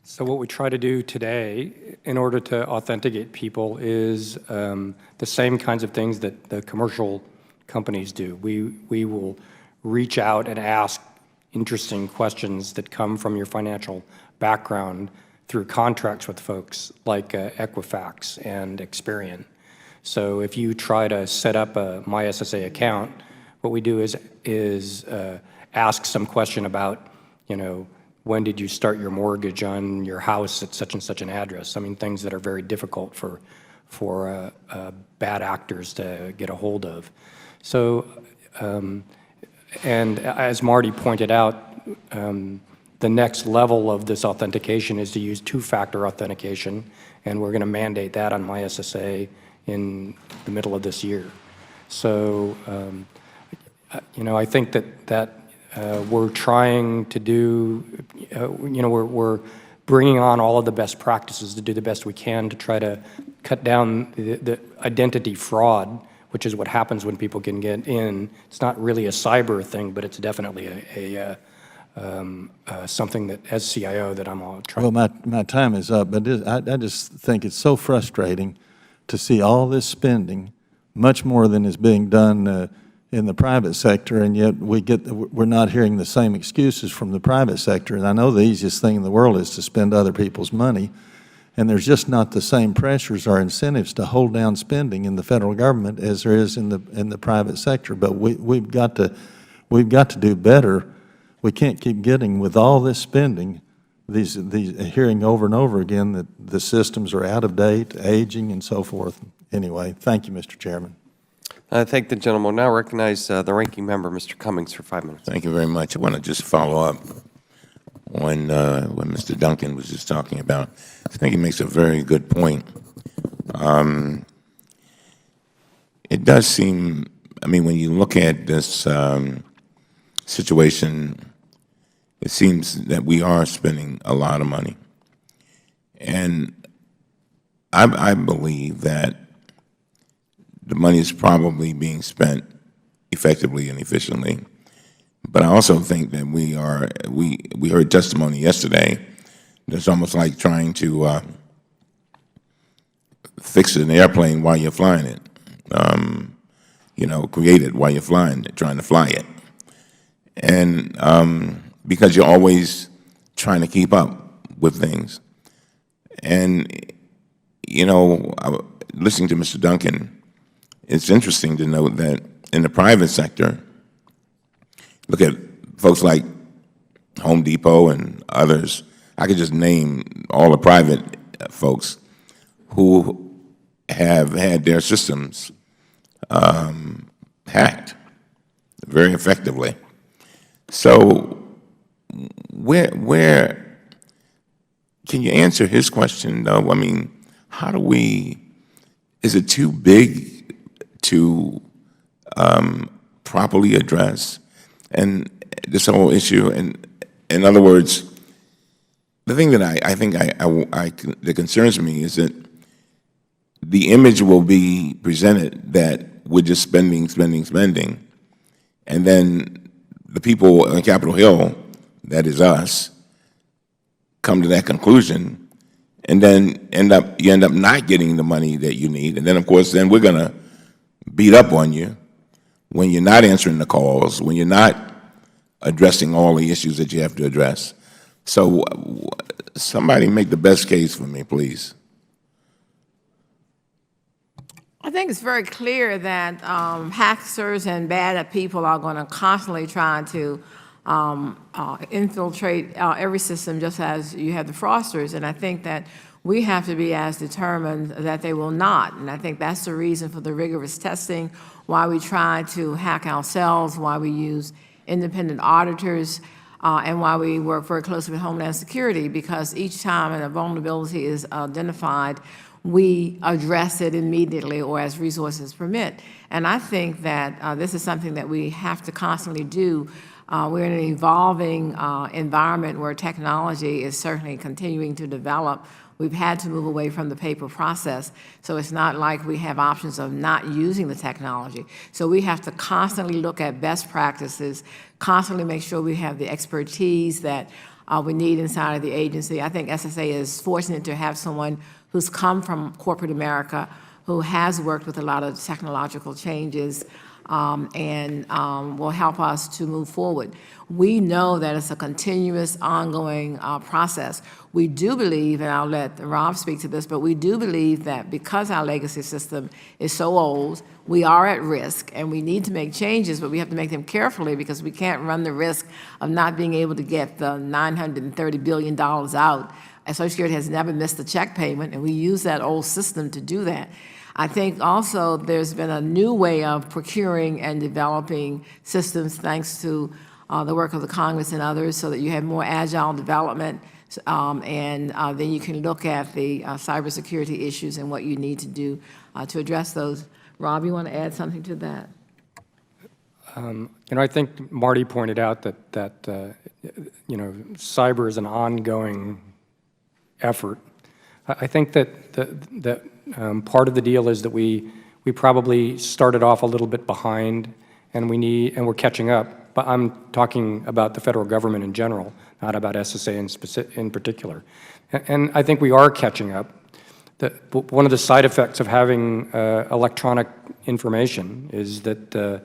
So what we try to do today in order to authenticate people is the same kinds of things that the commercial companies do. We will reach out and ask interesting questions that come from your financial background through contracts with folks like Equifax and Experian. So if you try to set up a MySSA account, what we do is ask some question about you know, when did you start your mortgage on your house at such and such an address? I mean, things that are very difficult for bad actors to get a hold of. So, and as Marty pointed out, the next level of this authentication is to use two-factor authentication, and we're going to mandate that on my SSA in the middle of this year. So, you know, I think that we're trying to do, you know, we're bringing on all of the best practices to do the best we can to try to cut down the identity fraud, which is what happens when people can get in. It's not really a cyber thing, but it's definitely something that, as CIO, that I'm all trying. Well, my time is up, but I just think it's so frustrating to see all this spending, much more than is being done in the private sector, and yet we're not hearing the same excuses from the private sector. And I know the easiest thing in the world is to spend other people's money, and there's just not the same pressures or incentives to hold down spending in the federal government as there is in the private sector. But we've got to do better. We can't keep getting, with all this spending, these hearing over and over again that the systems are out of date, aging, and so forth. Anyway, thank you, Mr. Chairman. I thank the gentleman. Now recognize the ranking member, Mr. Cummings, for 5 minutes. Thank you very much. I want to just follow up on what Mr. Duncan was just talking about. I think he makes a very good point. It does seem, I mean, when you look at this situation, it seems that we are spending a lot of money. And I believe that the money is probably being spent effectively and efficiently. But I also think that we heard testimony yesterday that's almost like trying to fix an airplane while you're flying it. You know, create it while you're flying it, trying to fly it. And because you're always trying to keep up with things. And, you know, listening to Mr. Duncan, it's interesting to note that in the private sector, look at folks like Home Depot and others. I could just name all the private folks who have had their systems hacked very effectively. So where can you answer his question, though? I mean, how do we, is it too big to properly address and this whole issue? And in other words, the thing that I think that concerns me is that the image will be presented that we're just spending, and then the people on Capitol Hill, that is us, come to that conclusion, and then you end up not getting the money that you need, and then of course then we're gonna beat up on you when you're not answering the calls, when you're not addressing all the issues that you have to address. So somebody make the best case for me, please. I think it's very clear that hackers and bad people are going to constantly try to infiltrate every system, just as you have the fraudsters. And I think that we have to be as determined that they will not. And I think that's the reason for the rigorous testing, why we try to hack ourselves, why we use independent auditors, and why we work very closely with Homeland Security, because each time a vulnerability is identified, we address it immediately or as resources permit. And I think that this is something that we have to constantly do. We're in an evolving environment where technology is certainly continuing to develop. We've had to move away from the paper process, so it's not like we have options of not using the technology. So we have to constantly look at best practices, constantly make sure we have the expertise that we need inside of the agency. I think SSA is fortunate to have someone who's come from corporate America, who has worked with a lot of technological changes and will help us to move forward. We know that it's a continuous, ongoing process. We do believe, and I'll let Rob speak to this, but we do believe that because our legacy system is so old, we are at risk, and we need to make changes, but we have to make them carefully because we can't run the risk of not being able to get the $930 billion out. Social Security has never missed a check payment, and we use that old system to do that. I think also there's been a new way of procuring and developing systems thanks to the work of the Congress and others, so that you have more agile development, and then you can look at the cybersecurity issues and what you need to do to address those. Rob, you want to add something to that? I think Marty pointed out that cyber is an ongoing effort. I think that part of the deal is that we probably started off a little bit behind, and we're catching up. But I'm talking about the federal government in general, not about SSA in particular. And I think we are catching up. One of the side effects of having electronic information is that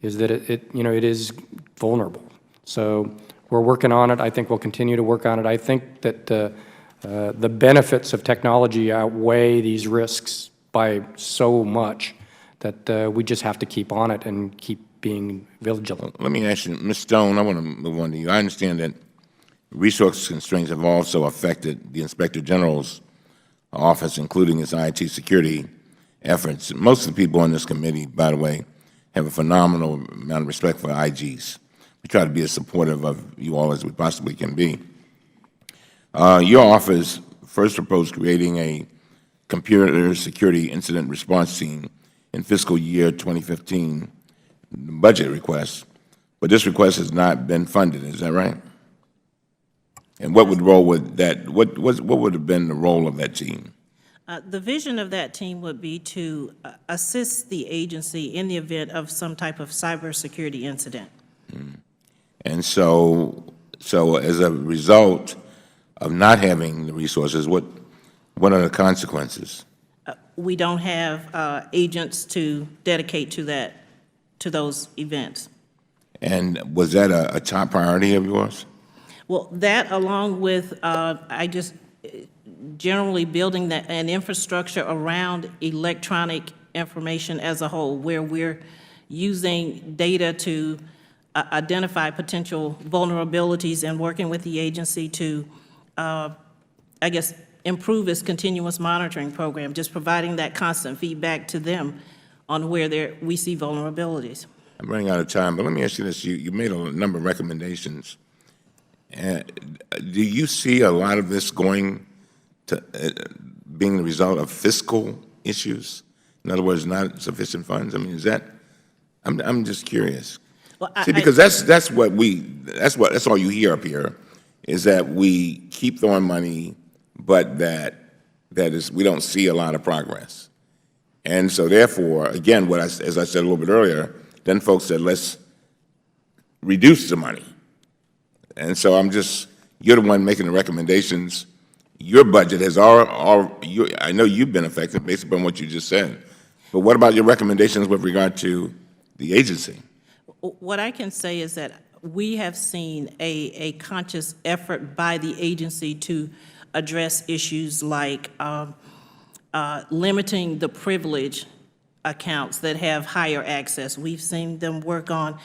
it is vulnerable. So we're working on it. I think we'll continue to work on it. I think that the benefits of technology outweigh these risks by so much that we just have to keep on it and keep being vigilant. Let me ask you, Ms. Stone, I want to move on to you. I understand that resource constraints have also affected the Inspector General's office, including its IT security efforts. Most of the people on this committee, by the way, have a phenomenal amount of respect for IGs. We try to be as supportive of you all as we possibly can be. Your office first proposed creating a computer security incident response team in fiscal year 2015 budget request, but this request has not been funded. Is that right? And what would have been the role of that team? The vision of that team would be to assist the agency in the event of some type of cybersecurity incident. And so as a result of not having the resources, what are the consequences? We don't have agents to dedicate to those events. And was that a top priority of yours? Well, that along with generally building an infrastructure around electronic information as a whole, where we're using data to identify potential vulnerabilities and working with the agency to, improve its continuous monitoring program, just providing that constant feedback to them on where we see vulnerabilities. I'm running out of time, but let me ask you this. You made a number of recommendations. Do you see a lot of this going to being the result of fiscal issues? In other words, not sufficient funds? I mean, is that, I'm just curious. Well, see, because that's all you hear up here, is that we keep throwing money, but we don't see a lot of progress. And so therefore, again, as I said a little bit earlier, then folks said, let's reduce the money. And so you're the one making the recommendations. Your budget has I know you've been affected based upon what you just said, but what about your recommendations with regard to the agency? What I can say is that we have seen a conscious effort by the agency to address issues like limiting the privilege accounts that have higher access. We've seen them work on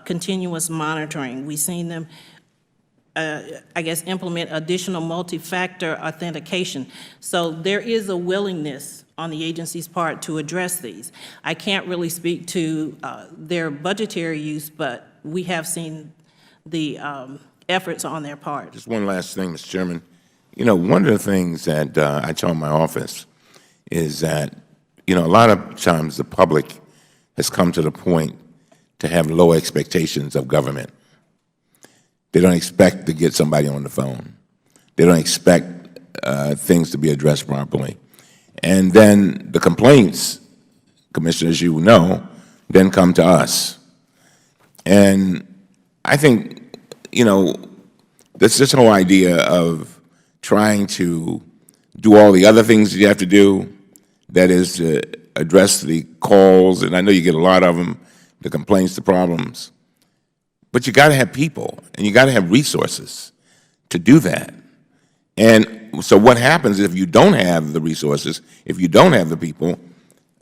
continuous monitoring. We've seen them, implement additional multi-factor authentication. So there is a willingness on the agency's part to address these. I can't really speak to their budgetary use, but we have seen the efforts on their part. Just one last thing, Mr. Chairman. One of the things that I tell my office is that, a lot of times the public has come to the point to have low expectations of government. They don't expect to get somebody on the phone. They don't expect things to be addressed properly. And then the complaints, Commissioner, as you know, then come to us. And I think, this whole idea of trying to do all the other things you have to do that is to address the calls, and I know you get a lot of them, the complaints, the problems. But you got to have people, and you got to have resources to do that. And so what happens if you don't have the resources, if you don't have the people,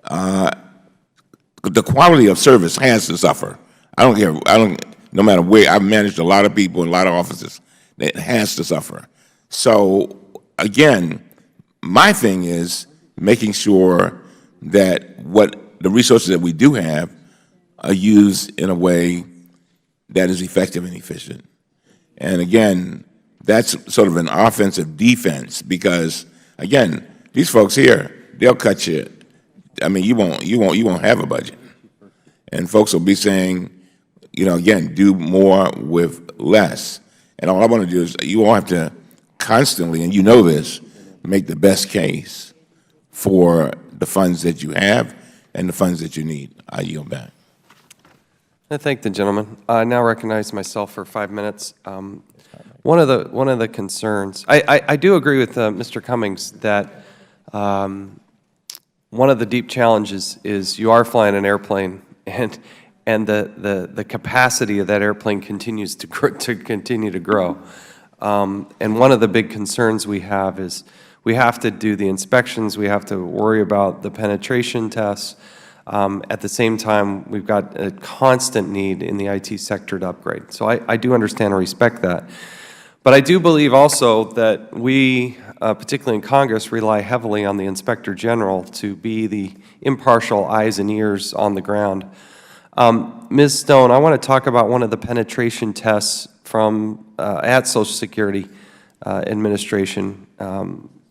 the quality of service has to suffer. I don't care, no matter where, I've managed a lot of people in a lot of offices, it has to suffer. So again, my thing is making sure that what the resources that we do have are used in a way that is effective and efficient. And again, that's sort of an offensive defense because, again, these folks here, they'll cut you. I mean, you won't have a budget. And folks will be saying, you know, again, do more with less. And all I want to do is you all have to constantly, and you know this, make the best case for the funds that you have and the funds that you need. I yield back. I thank the gentleman. I now recognize myself for 5 minutes. One of the concerns, I do agree with Mr. Cummings that one of the deep challenges is you are flying an airplane, and the capacity of that airplane continues to continue to grow. And one of the big concerns we have is we have to do the inspections, we have to worry about the penetration tests. At the same time, we've got a constant need in the IT sector to upgrade. So I do understand and respect that. But I do believe also that we, particularly in Congress, rely heavily on the Inspector General to be the impartial eyes and ears on the ground. Ms. Stone, I want to talk about one of the penetration tests from at Social Security Administration.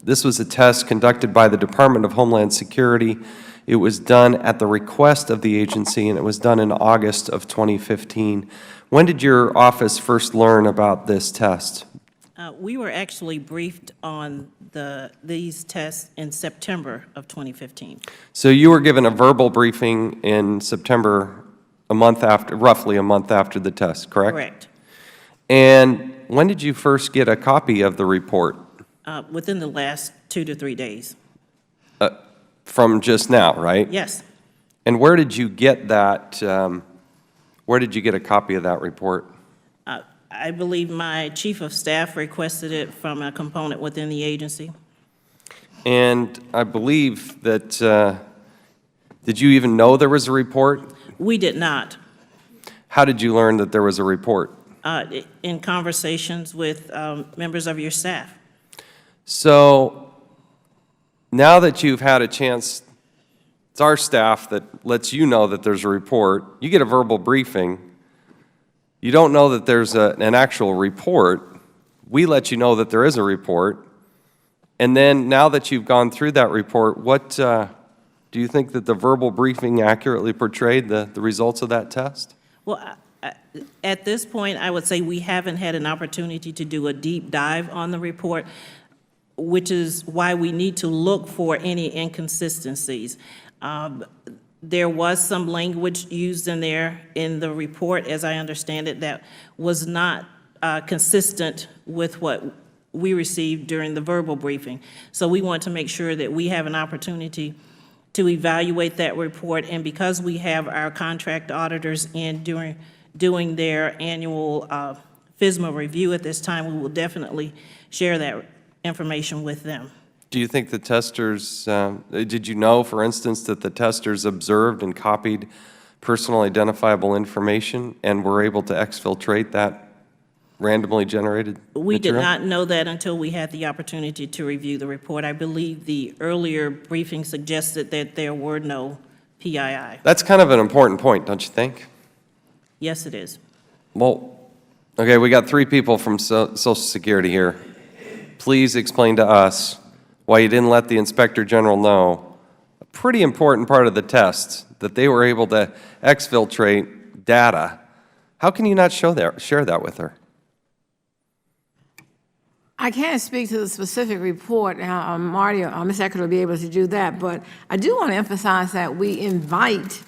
This was a test conducted by the Department of Homeland Security. It was done at the request of the agency, and it was done in August of 2015. When did your office first learn about this test? We were actually briefed on these tests in September of 2015. So you were given a verbal briefing in September, roughly a month after the test, correct? Correct. And when did you first get a copy of the report? Within the last 2 to 3 days. From just now, right? Yes. And where did you get that, where did you get a copy of that report? I believe my chief of staff requested it from a component within the agency. And I believe that, did you even know there was a report? We did not. How did you learn that there was a report? In conversations with members of your staff. So now that you've had a chance, it's our staff that lets you know that there's a report. You get a verbal briefing. You don't know that there's an actual report. We let you know that there is a report. And then now that you've gone through that report, what do you think that the verbal briefing accurately portrayed the results of that test? Well, at this point, I would say we haven't had an opportunity to do a deep dive on the report, which is why we need to look for any inconsistencies. There was some language used in there in the report, as I understand it, that was not consistent with what we received during the verbal briefing. So we want to make sure that we have an opportunity to evaluate that report, and because we have our contract auditors in doing their annual FSMA review at this time, we will definitely share that information with them. Do you think the testers, did you know, for instance, that the testers observed and copied personal identifiable information and were able to exfiltrate that randomly generated material? We did not know that until we had the opportunity to review the report. I believe the earlier briefing suggested that there were no PII. That's kind of an important point, don't you think? Yes, it is. Well, okay, we got 3 people from Social Security here. Please explain to us why you didn't let the Inspector General know a pretty important part of the test, that they were able to exfiltrate data. How can you not share that with her? I can't speak to the specific report. Marty or Ms. Eckert will be able to do that, but I do want to emphasize that we invite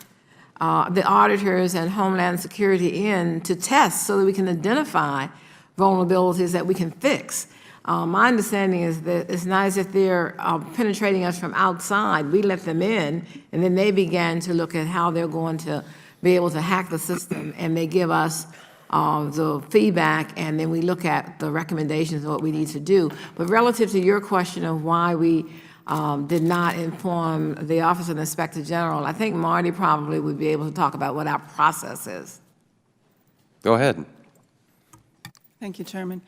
the auditors and Homeland Security in to test so that we can identify vulnerabilities that we can fix. My understanding is that it's not as if they're penetrating us from outside. We let them in, and then they began to look at how they're going to be able to hack the system, and they give us the feedback, and then we look at the recommendations of what we need to do. But relative to your question of why we did not inform the Office of the Inspector General, I think Marty probably would be able to talk about what our process is. Go ahead. Thank you, Chairman.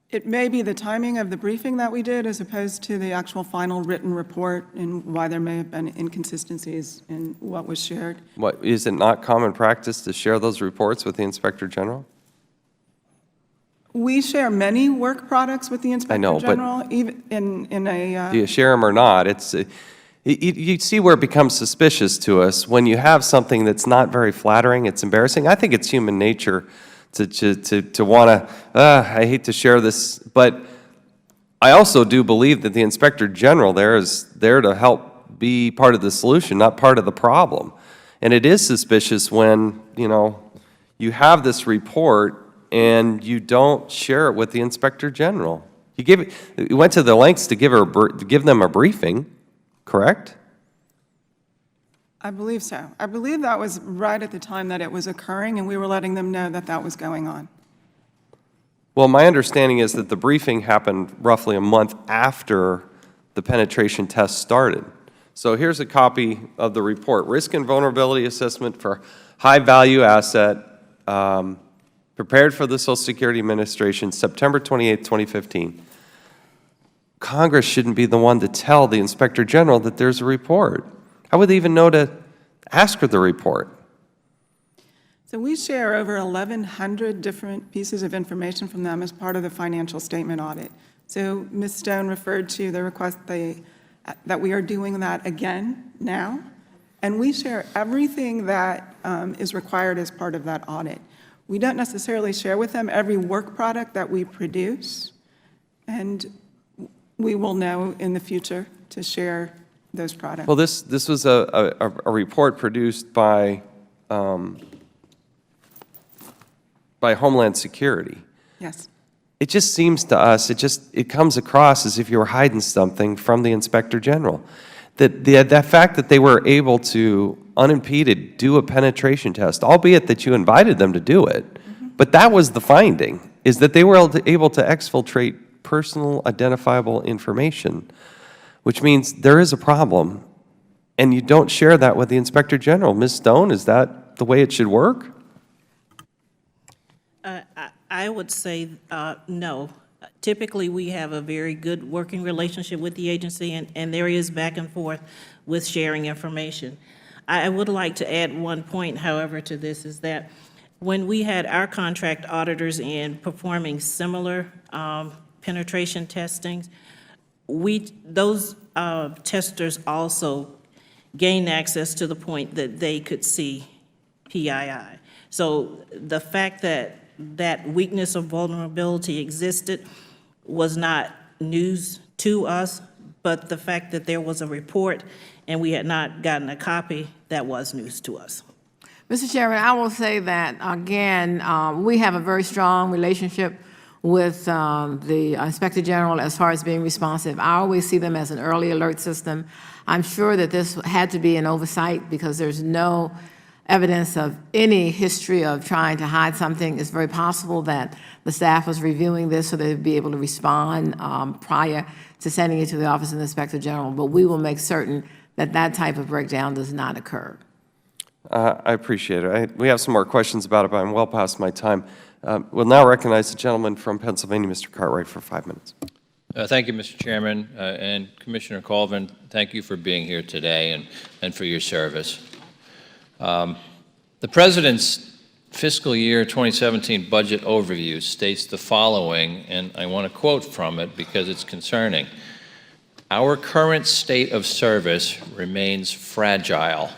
It may be the timing of the briefing that we did as opposed to the actual final written report and why there may have been inconsistencies in what was shared. What, is it not common practice to share those reports with the Inspector General? We share many work products with the Inspector know, but- General, even in a, Do you share them or not? It's, you see where it becomes suspicious to us when you have something that's not very flattering, it's embarrassing. I think it's human nature to want to, I hate to share this, but I also do believe that the Inspector General there is there to help be part of the solution, not part of the problem. And it is suspicious when, you know, you have this report and you don't share it with the Inspector General. You went to the lengths to give them a briefing, correct? I believe so. I believe that was right at the time that it was occurring, and we were letting them know that that was going on. Well, my understanding is that the briefing happened roughly a month after the penetration test started. So here's a copy of the report, Risk and Vulnerability Assessment for High-Value Asset, prepared for the Social Security Administration, September 28, 2015. Congress shouldn't be the one to tell the Inspector General that there's a report. How would they even know to ask for the report? So we share over 1,100 different pieces of information from them as part of the financial statement audit. So Ms. Stone referred to the request that we are doing that again now, and we share everything that is required as part of that audit. We don't necessarily share with them every work product that we produce, and we will know in the future to share those products. Well, this was a report produced by Homeland Security. Yes. It just seems to us, it comes across as if you were hiding something from the Inspector General. That fact that they were able to, unimpeded, do a penetration test, albeit that you invited them to do it, but that was the finding, is that they were able to exfiltrate personal identifiable information, which means there is a problem, and you don't share that with the Inspector General. Ms. Stone, is that the way it should work? I would say no. Typically, we have a very good working relationship with the agency, and there is back and forth with sharing information. I would like to add one point, however, to this, is that when we had our contract auditors in performing similar penetration testings, those testers also gained access to the point that they could see PII. So the fact that that weakness or vulnerability existed was not news to us, but the fact that there was a report and we had not gotten a copy, that was news to us. Mr. Chairman, I will say that, again, we have a very strong relationship with the Inspector General as far as being responsive. I always see them as an early alert system. I'm sure that this had to be an oversight because there's no evidence of any history of trying to hide something. It's very possible that the staff was reviewing this so they'd be able to respond prior to sending it to the Office of the Inspector General, but we will make certain that that type of breakdown does not occur. I appreciate it. We have some more questions about it, but I'm well past my time. We'll now recognize the gentleman from Pennsylvania, Mr. Cartwright, for 5 minutes. Thank you, Mr. Chairman, and Commissioner Colvin, thank you for being here today and for your service. The President's fiscal year 2017 budget overview states the following, and I want to quote from it because it's concerning. Our current state of service remains fragile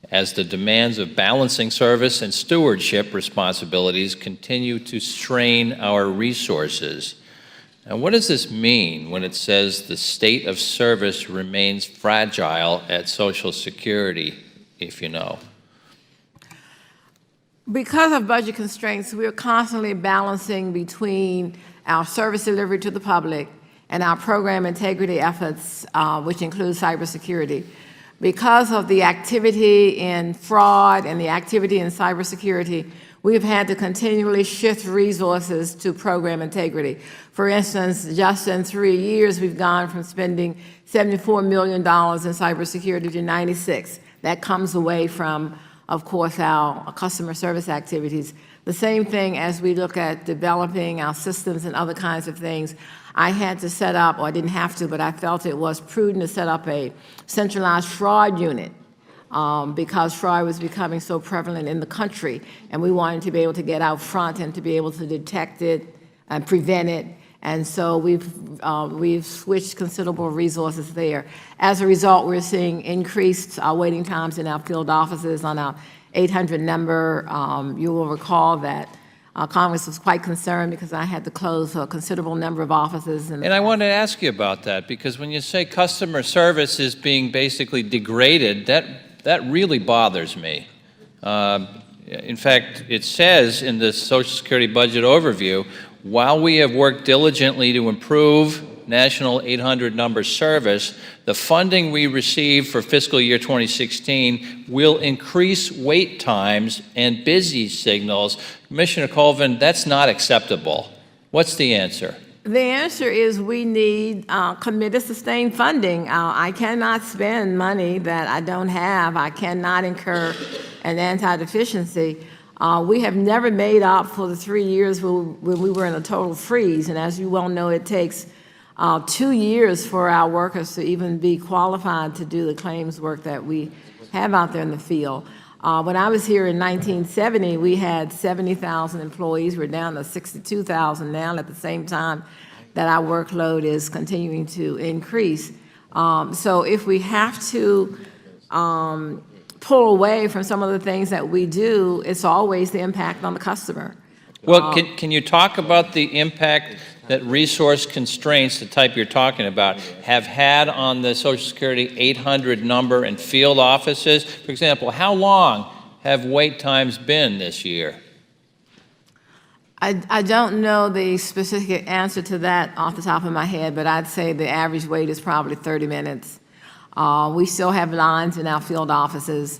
as the demands of balancing service and stewardship responsibilities continue to strain our resources. Now, what does this mean when it says the state of service remains fragile at Social Security, if you know? Because of budget constraints, we're constantly balancing between our service delivery to the public, and our program integrity efforts, which include cybersecurity. Because of the activity in fraud and the activity in cybersecurity, we've had to continually shift resources to program integrity. For instance, just in 3 years, we've gone from spending $74 million in cybersecurity to 96. That comes away from, of course, our customer service activities. The same thing as we look at developing our systems and other kinds of things. I had to set up, or I didn't have to, but I felt it was prudent to set up a centralized fraud unit because fraud was becoming so prevalent in the country, and we wanted to be able to get out front and to be able to detect it and prevent it. And so we've switched considerable resources there. As a result, we're seeing increased waiting times in our field offices on our 800 number. You will recall that Congress was quite concerned because I had to close a considerable number of offices. And I wanted to ask you about that, because when you say customer service is being basically degraded, that really bothers me. In fact, it says in the Social Security budget overview, while we have worked diligently to improve National 800 number service, the funding we received for fiscal year 2016 will increase wait times and busy signals. Commissioner Colvin, that's not acceptable. What's the answer? The answer is we need committed, sustained funding. I cannot spend money that I don't have. I cannot incur an anti-deficiency. We have never made up for the 3 years when we were in a total freeze. And as you well know, it takes 2 years for our workers to even be qualified to do the claims work that we have out there in the field. When I was here in 1970, we had 70,000 employees. We're down to 62,000 now, at the same time that our workload is continuing to increase. So if we have to pull away from some of the things that we do, it's always the impact on the customer. Well, can you talk about the impact that resource constraints, the type you're talking about, have had on the Social Security 800 number and field offices? For example, how long have wait times been this year? I don't know the specific answer to that off the top of my head, but I'd say the average wait is probably 30 minutes. We still have lines in our field offices.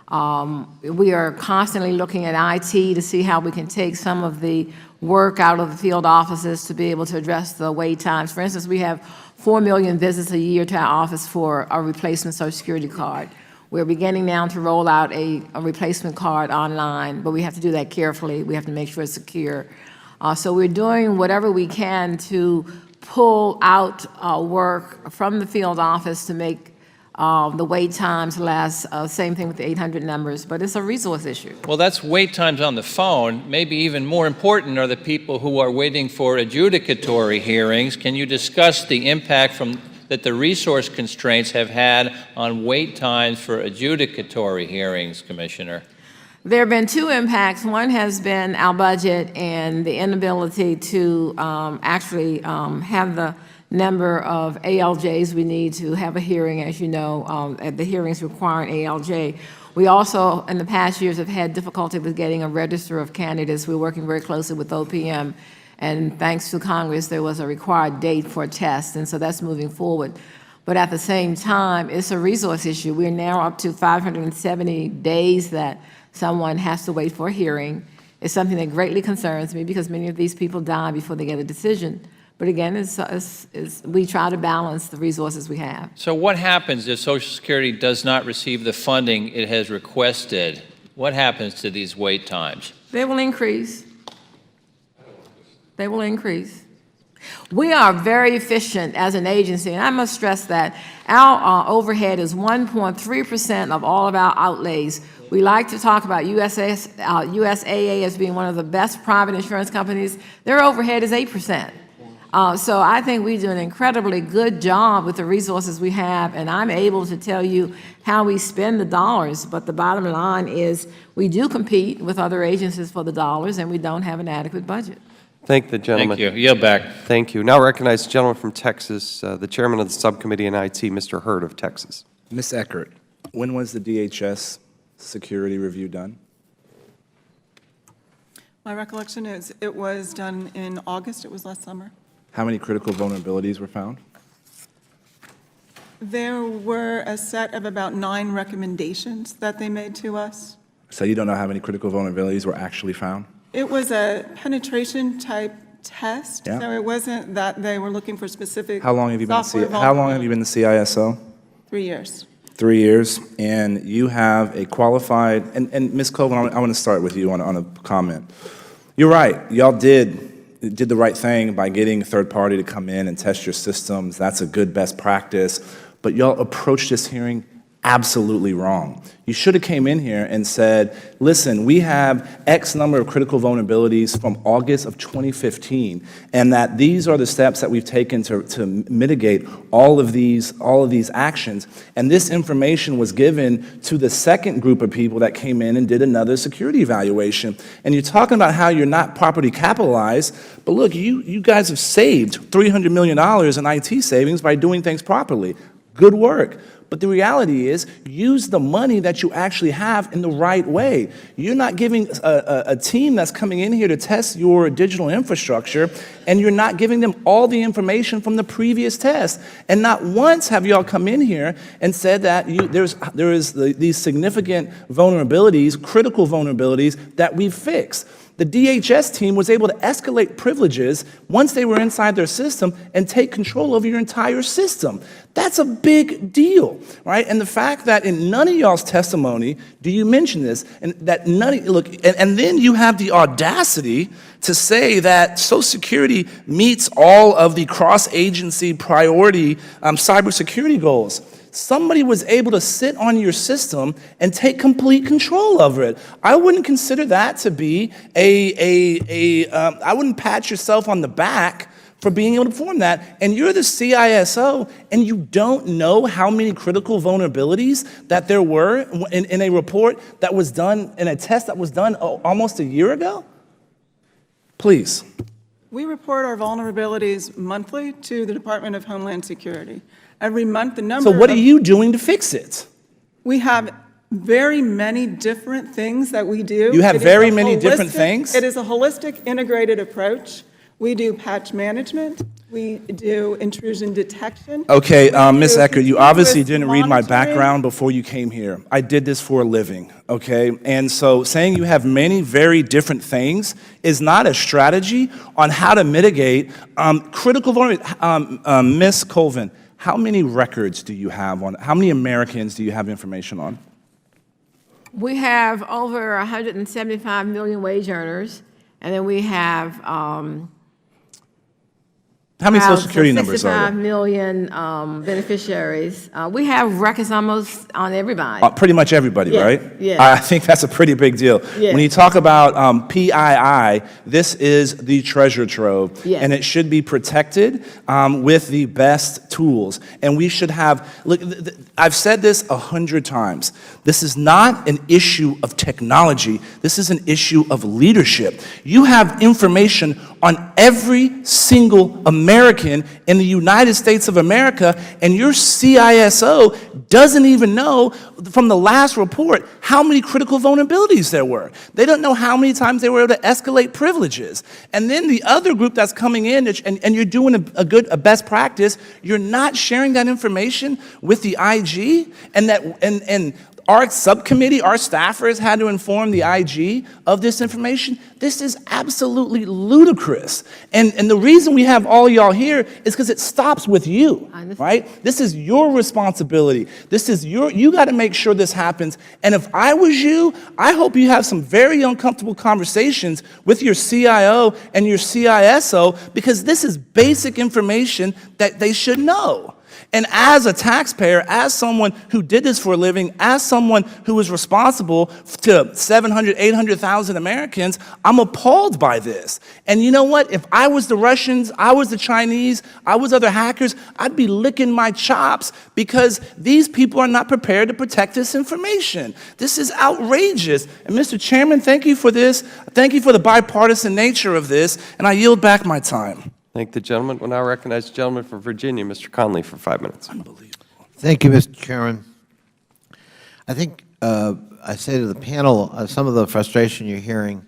We are constantly looking at IT to see how we can take some of the work out of the field offices to be able to address the wait times. For instance, we have 4 million visits a year to our office for a replacement Social Security card. We're beginning now to roll out a replacement card online, but we have to do that carefully. We have to make sure it's secure. So we're doing whatever we can to pull out work from the field office to make the wait times less. Same thing with the 800 numbers, but it's a resource issue. Well, that's wait times on the phone. Maybe even more important are the people who are waiting for adjudicatory hearings. Can you discuss the impact that the resource constraints have had on wait times for adjudicatory hearings, Commissioner? There have been two impacts. One has been our budget and the inability to actually have the number of ALJs we need to have a hearing. As you know, the hearings require an ALJ. We also, in the past years, have had difficulty with getting a register of candidates. We're working very closely with OPM, and thanks to Congress, there was a required date for a test, and so that's moving forward. But at the same time, it's a resource issue. We're now up to 570 days that someone has to wait for a hearing. It's something that greatly concerns me because many of these people die before they get a decision. But again, we try to balance the resources we have. So what happens if Social Security does not receive the funding it has requested? What happens to these wait times? They will increase. They will increase. We are very efficient as an agency, and I must stress that our overhead is 1.3% of all of our outlays. We like to talk about USAA as being one of the best private insurance companies. Their overhead is 8%. So I think we do an incredibly good job with the resources we have, and I'm able to tell you how we spend the dollars, but the bottom line is we do compete with other agencies for the dollars, and we don't have an adequate budget. Thank the gentleman. Thank you. Yield back. Thank you. Now recognize the gentleman from Texas, the chairman of the subcommittee on IT, Mr. Hurd of Texas. Ms. Eckert, when was the DHS security review done? My recollection is it was done in August, it was last summer. How many critical vulnerabilities were found? There were a set of about 9 recommendations that they made to us. So you don't know how many critical vulnerabilities were actually found? It was a penetration type test, Yeah. so it wasn't that they were looking for specific How long have you been software how long have you been the CISO? 3 years. 3 years, and you have a qualified, and Ms. Covan, I want to start with you on a comment. You're right, y'all did the right thing by getting a third party to come in and test your systems. That's a good best practice, but y'all approached this hearing absolutely wrong. You should have came in here and said, listen, we have X number of critical vulnerabilities from August of 2015, and that these are the steps that we've taken to mitigate all of these actions. And this information was given to the second group of people that came in and did another security evaluation. And you're talking about how you're not properly capitalized, but look, you guys have saved $300 million in IT savings by doing things properly. Good work. But the reality is, use the money that you actually have in the right way. You're not giving a team that's coming in here to test your digital infrastructure, and you're not giving them all the information from the previous test. And not once have y'all come in here and said that there is these significant vulnerabilities, critical vulnerabilities that we've fixed. The DHS team was able to escalate privileges once they were inside their system and take control over your entire system. That's a big deal, right? And the fact that in none of y'all's testimony do you mention this, and that and then you have the audacity to say that Social Security meets all of the cross-agency priority cybersecurity goals. Somebody was able to sit on your system and take complete control over it. I wouldn't consider that to be I wouldn't pat yourself on the back for being able to perform that. And you're the CISO, and you don't know how many critical vulnerabilities that there were in a report that was done, in a test that was done almost a year ago? Please. We report our vulnerabilities monthly to the Department of Homeland Security. Every month, the number So what are you doing to fix it? We have very many different things that we do. You have It is very a many different holistic- things? It is a holistic, integrated approach. We do patch management. We do intrusion detection. Okay, We Ms. do Eckert, you obviously continuous didn't read my monitoring. background before you came here. I did this for a living, okay? And so saying you have many very different things is not a strategy on how to mitigate critical vulnerability. Ms. Covan, how many records do you have on, how many Americans do you have information on? We have over 175 million wage earners, and then we have How many Social Security numbers are 65 there? million beneficiaries. We have records almost on everybody. Pretty much everybody, Yeah, right? yeah. I think that's a pretty big deal. Yeah. When you talk about PII, this is the treasure trove, Yeah. and it should be protected with the best tools. And we should have, look, I've said this 100 times. This is not an issue of technology. This is an issue of leadership. You have information on every single American in the United States of America, and your CISO doesn't even know from the last report how many critical vulnerabilities there were. They don't know how many times they were able to escalate privileges. And then the other group that's coming in, and you're doing a best practice, you're not sharing that information with the IG, and our subcommittee, our staffers had to inform the IG of this information. This is absolutely ludicrous. And the reason we have all y'all here is because it stops with you, right? This is your responsibility. This is you got to make sure this happens. And if I was you, I hope you have some very uncomfortable conversations with your CIO and your CISO, because this is basic information that they should know. And as a taxpayer, as someone who did this for a living, as someone who is responsible to 700, 800,000 Americans, I'm appalled by this. And you know what? If I was the Russians, I was the Chinese, I was other hackers, I'd be licking my chops, because these people are not prepared to protect this information. This is outrageous. And Mr. Chairman, thank you for this. Thank you for the bipartisan nature of this, and I yield back my time. Thank the gentleman. We'll now recognize the gentleman from Virginia, Mr. Conley, for 5 minutes. Unbelievable. Thank you, Mr. Chairman. I think I say to the panel, some of the frustration you're hearing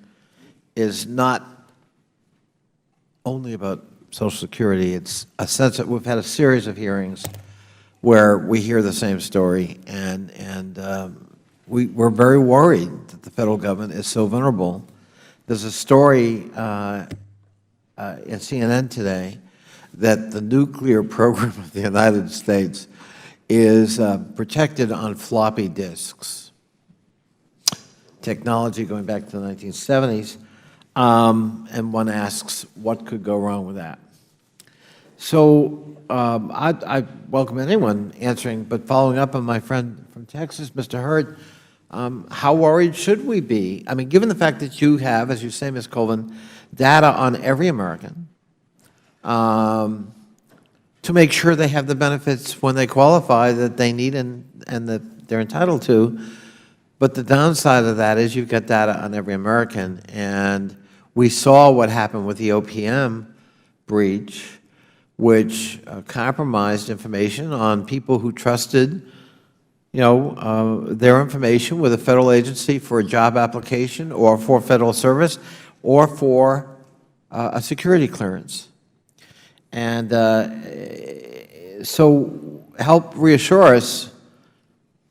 is not only about Social Security. It's a sense that we've had a series of hearings where we hear the same story, and we're very worried that the federal government is so vulnerable. There's a story in CNN today that the nuclear program of the United States is protected on floppy disks. Technology going back to the 1970s, and one asks, what could go wrong with that? So I welcome anyone answering, but following up on my friend from Texas, Mr. Hurd, how worried should we be? I mean, given the fact that you have, as you say, Ms. Covan, data on every American, to make sure they have the benefits when they qualify that they need and that they're entitled to. But the downside of that is you've got data on every American, and we saw what happened with the OPM breach, which compromised information on people who trusted, their information with a federal agency for a job application or for federal service or for a security clearance. And so help reassure us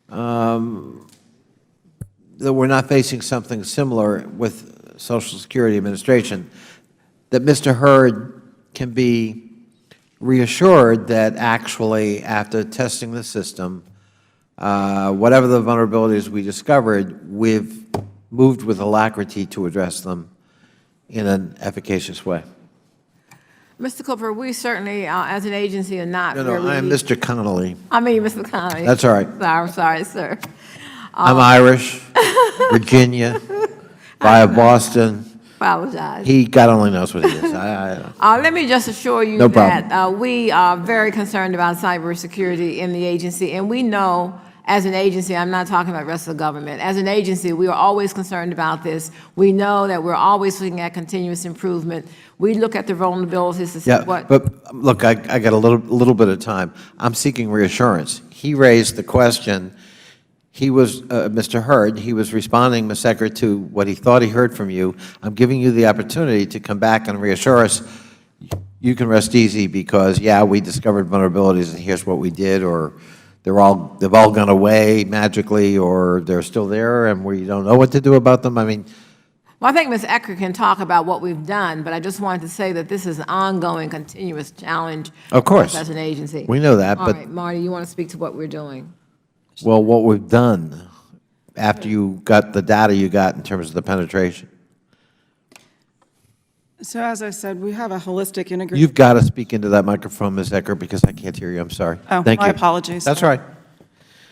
that we're not facing something similar with Social Security Administration, that Mr. Hurd can be reassured that actually after testing the system, whatever the vulnerabilities we discovered, we've moved with alacrity to address them in an efficacious way. Mr. Cooper, we certainly, as an agency, are not No, where we I am need- Mr. Connolly. I mean, Mr. Connolly. That's all right. I'm sorry, sir. I'm Irish, Virginia, via Boston. Apologize. God only knows what he is. Let me just assure you No problem. that we are very concerned about cybersecurity in the agency, and we know, as an agency, I'm not talking about the rest of the government, as an agency, we are always concerned about this. We know that we're always looking at continuous improvement. We look at the vulnerabilities to see what... But look, I got a little bit of time. I'm seeking reassurance. He raised the question. He was, Mr. Hurd, he was responding, Ms. Eckert, to what he thought he heard from you. I'm giving you the opportunity to come back and reassure us. You can rest easy because, yeah, we discovered vulnerabilities and here's what we did, or they've all gone away magically, or they're still there and we don't know what to do about them. I mean... Well, I think Ms. Eckert can talk about what we've done, but I just wanted to say that this is an ongoing, continuous challenge. Of course. As an agency. We know that, All but... right, Marty, you want to speak to what we're doing? Well, what we've done after you got the data you got in terms of the penetration. So as I said, we have a holistic integrated... You've got to speak into that microphone, Ms. Eckert, because I can't hear you. I'm sorry. Oh, Thank you. my apologies. That's all right.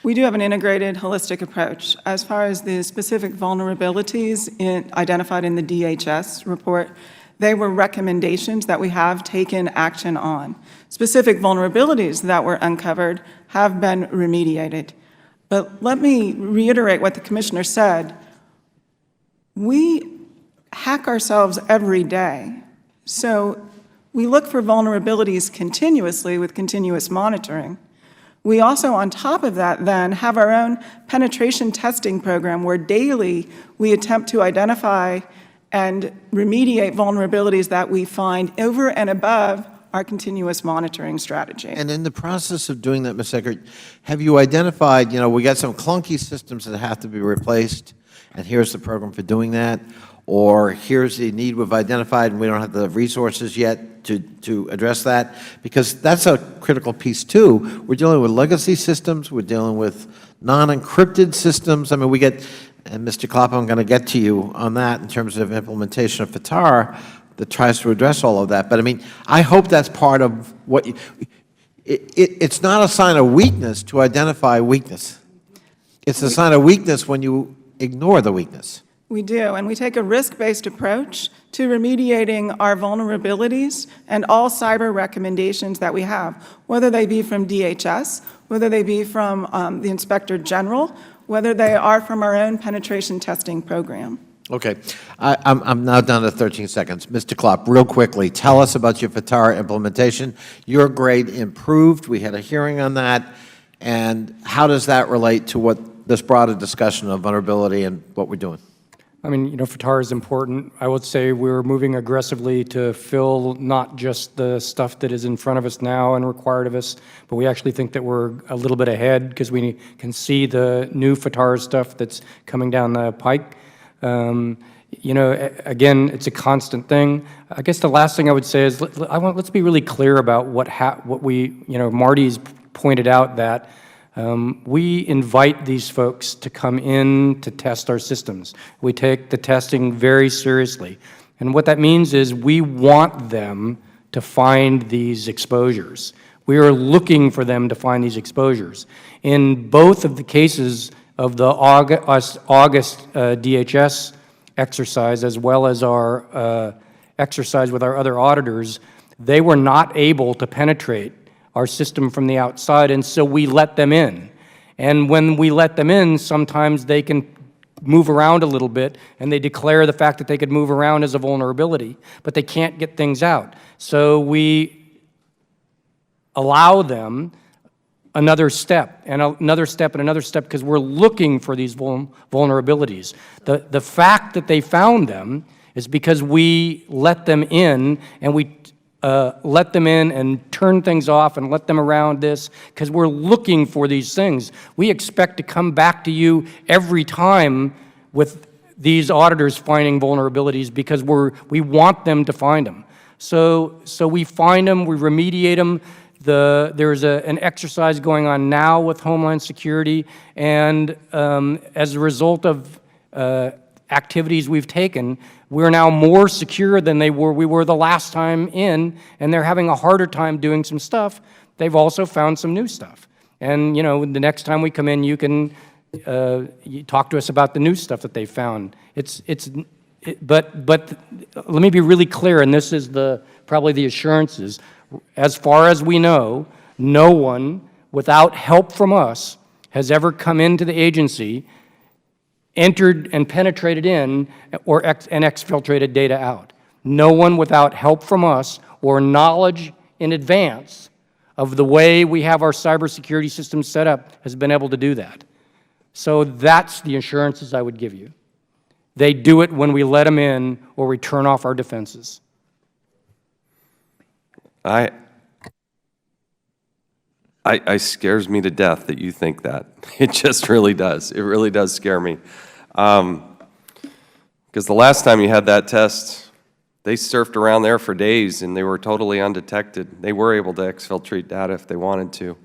We do have an integrated, holistic approach. As far as the specific vulnerabilities identified in the DHS report, they were recommendations that we have taken action on. Specific vulnerabilities that were uncovered have been remediated. But let me reiterate what the Commissioner said. We hack ourselves every day. So we look for vulnerabilities continuously with continuous monitoring. We also, on top of that, then, have our own penetration testing program where daily we attempt to identify and remediate vulnerabilities that we find over and above our continuous monitoring strategy. And in the process of doing that, Ms. Eckert, have you identified, we got some clunky systems that have to be replaced, and here's the program for doing that, or here's the need we've identified and we don't have the resources yet to address that? Because that's a critical piece too. We're dealing with legacy systems, we're dealing with non-encrypted systems. I mean, we get, and Mr. Klopp, I'm going to get to you on that in terms of implementation of FATAR, that tries to address all of that. But I mean, I hope that's part of what it's not a sign of weakness to identify weakness. It's a sign of weakness when you ignore the weakness. We do, and we take a risk-based approach to remediating our vulnerabilities and all cyber recommendations that we have, whether they be from DHS, whether they be from the Inspector General, whether they are from our own penetration testing program. Okay. I'm now down to 13 seconds. Mr. Klopp, real quickly, tell us about your FATAR implementation. Your grade improved. We had a hearing on that. And how does that relate to what this broader discussion of vulnerability and what we're doing? I mean, FTAR is important. I would say we're moving aggressively to fill not just the stuff that is in front of us now and required of us, but we actually think that we're a little bit ahead because we can see the new FTAR stuff that's coming down the pike. Again, it's a constant thing. I guess the last thing I would say is let's be really clear about what we, Marty's pointed out that we invite these folks to come in to test our systems. We take the testing very seriously. And what that means is we want them to find these exposures. We are looking for them to find these exposures. In both of the cases of the August DHS exercise, as well as our exercise with our other auditors, they were not able to penetrate our system from the outside, and so we let them in. And when we let them in, sometimes they can move around a little bit, and they declare the fact that they could move around as a vulnerability, but they can't get things out. So we allow them another step, and another step, and another step, because we're looking for these vulnerabilities. The fact that they found them is because we let them in, and we let them in and turn things off and let them around this, because we're looking for these things. We expect to come back to you every time with these auditors finding vulnerabilities because we want them to find them. So we find them, we remediate them. There's an exercise going on now with Homeland Security, and as a result of activities we've taken, we're now more secure than we were the last time in, and they're having a harder time doing some stuff. They've also found some new stuff. And, the next time we come in, you can you talk to us about the new stuff that they found. But let me be really clear, and this is probably the assurances. As far as we know, no one, without help from us, has ever come into the agency, entered and penetrated in, and exfiltrated data out. No one without help from us or knowledge in advance of the way we have our cybersecurity systems set up has been able to do that. So that's the assurances I would give you. They do it when we let them in or we turn off our defenses. It scares me to death that you think that. It just really does. It really does scare me. Because the last time you had that test, they surfed around there for days and they were totally undetected. They were able to exfiltrate data if they wanted to.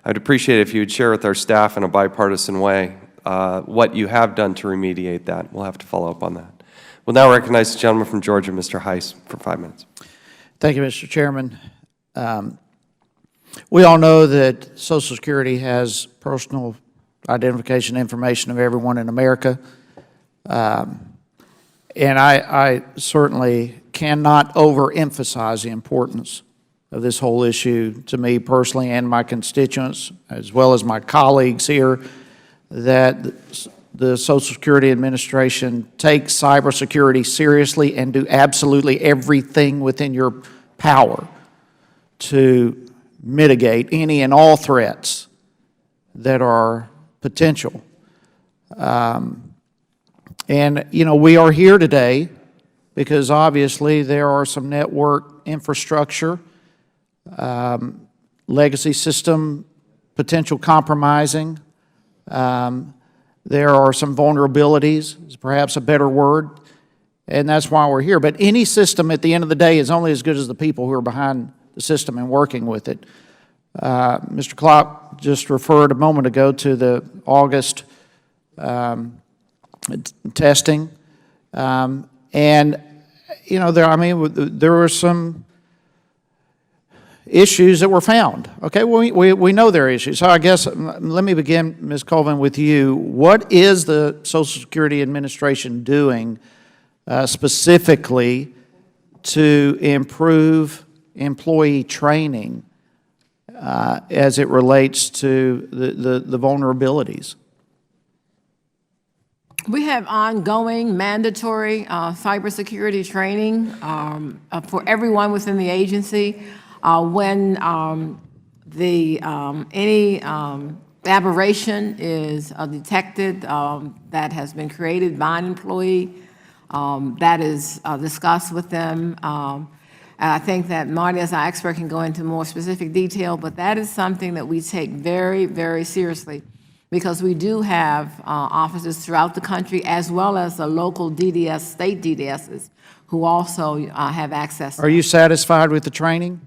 I'd appreciate it if you would share with our staff in a bipartisan way what you have done to remediate that. We'll have to follow up on that. We'll now recognize the gentleman from Georgia, Mr. Heiss, for 5 minutes. Thank you, Mr. Chairman. We all know that Social Security has personal identification information of everyone in America. And I certainly cannot overemphasize the importance of this whole issue to me personally and my constituents, as well as my colleagues here, that the Social Security Administration takes cybersecurity seriously and do absolutely everything within your power to mitigate any and all threats that are potential. And, we are here today because obviously there are some network infrastructure, legacy system potential compromising. There are some vulnerabilities, is perhaps a better word, and that's why we're here. But any system at the end of the day is only as good as the people who are behind the system and working with it. Mr. Klopp just referred a moment ago to the August testing, and there were some issues that were found. Okay, we know there are issues. So I guess let me begin, Ms. Covan, with you. What is the Social Security Administration doing specifically to improve employee training as it relates to the vulnerabilities? We have ongoing mandatory cybersecurity training for everyone within the agency. When any aberration is detected that has been created by an employee, that is discussed with them. And I think that Marty, as our expert, can go into more specific detail, but that is something that we take very, very seriously, because we do have officers throughout the country, as well as the local DDS, state DDSs, who also have access. Are you satisfied with the training?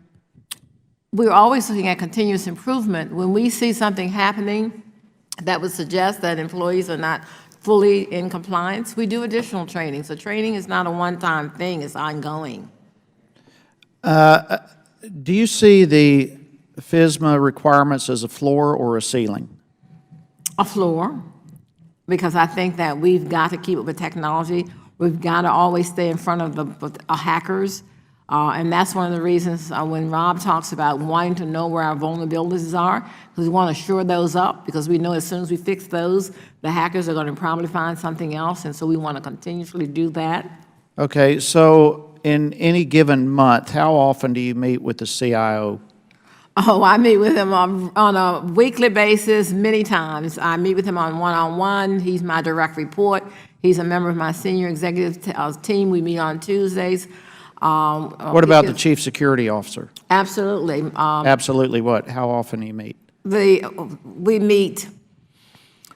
We're always looking at continuous improvement. When we see something happening that would suggest that employees are not fully in compliance, we do additional training. So training is not a one-time thing, it's ongoing. Do you see the FSMA requirements as a floor or a ceiling? A floor, because I think that we've got to keep up with technology. We've got to always stay in front of the hackers. And that's one of the reasons when Rob talks about wanting to know where our vulnerabilities are, because we want to shore those up, because we know as soon as we fix those, the hackers are going to probably find something else, and so we want to continuously do that. Okay, so in any given month, how often do you meet with the CIO? Oh, I meet with him on a weekly basis many times. I meet with him on one-on-one. He's my direct report. He's a member of my senior executive team. We meet on Tuesdays. What about the chief security officer? Absolutely. Absolutely what? How often do you meet? We meet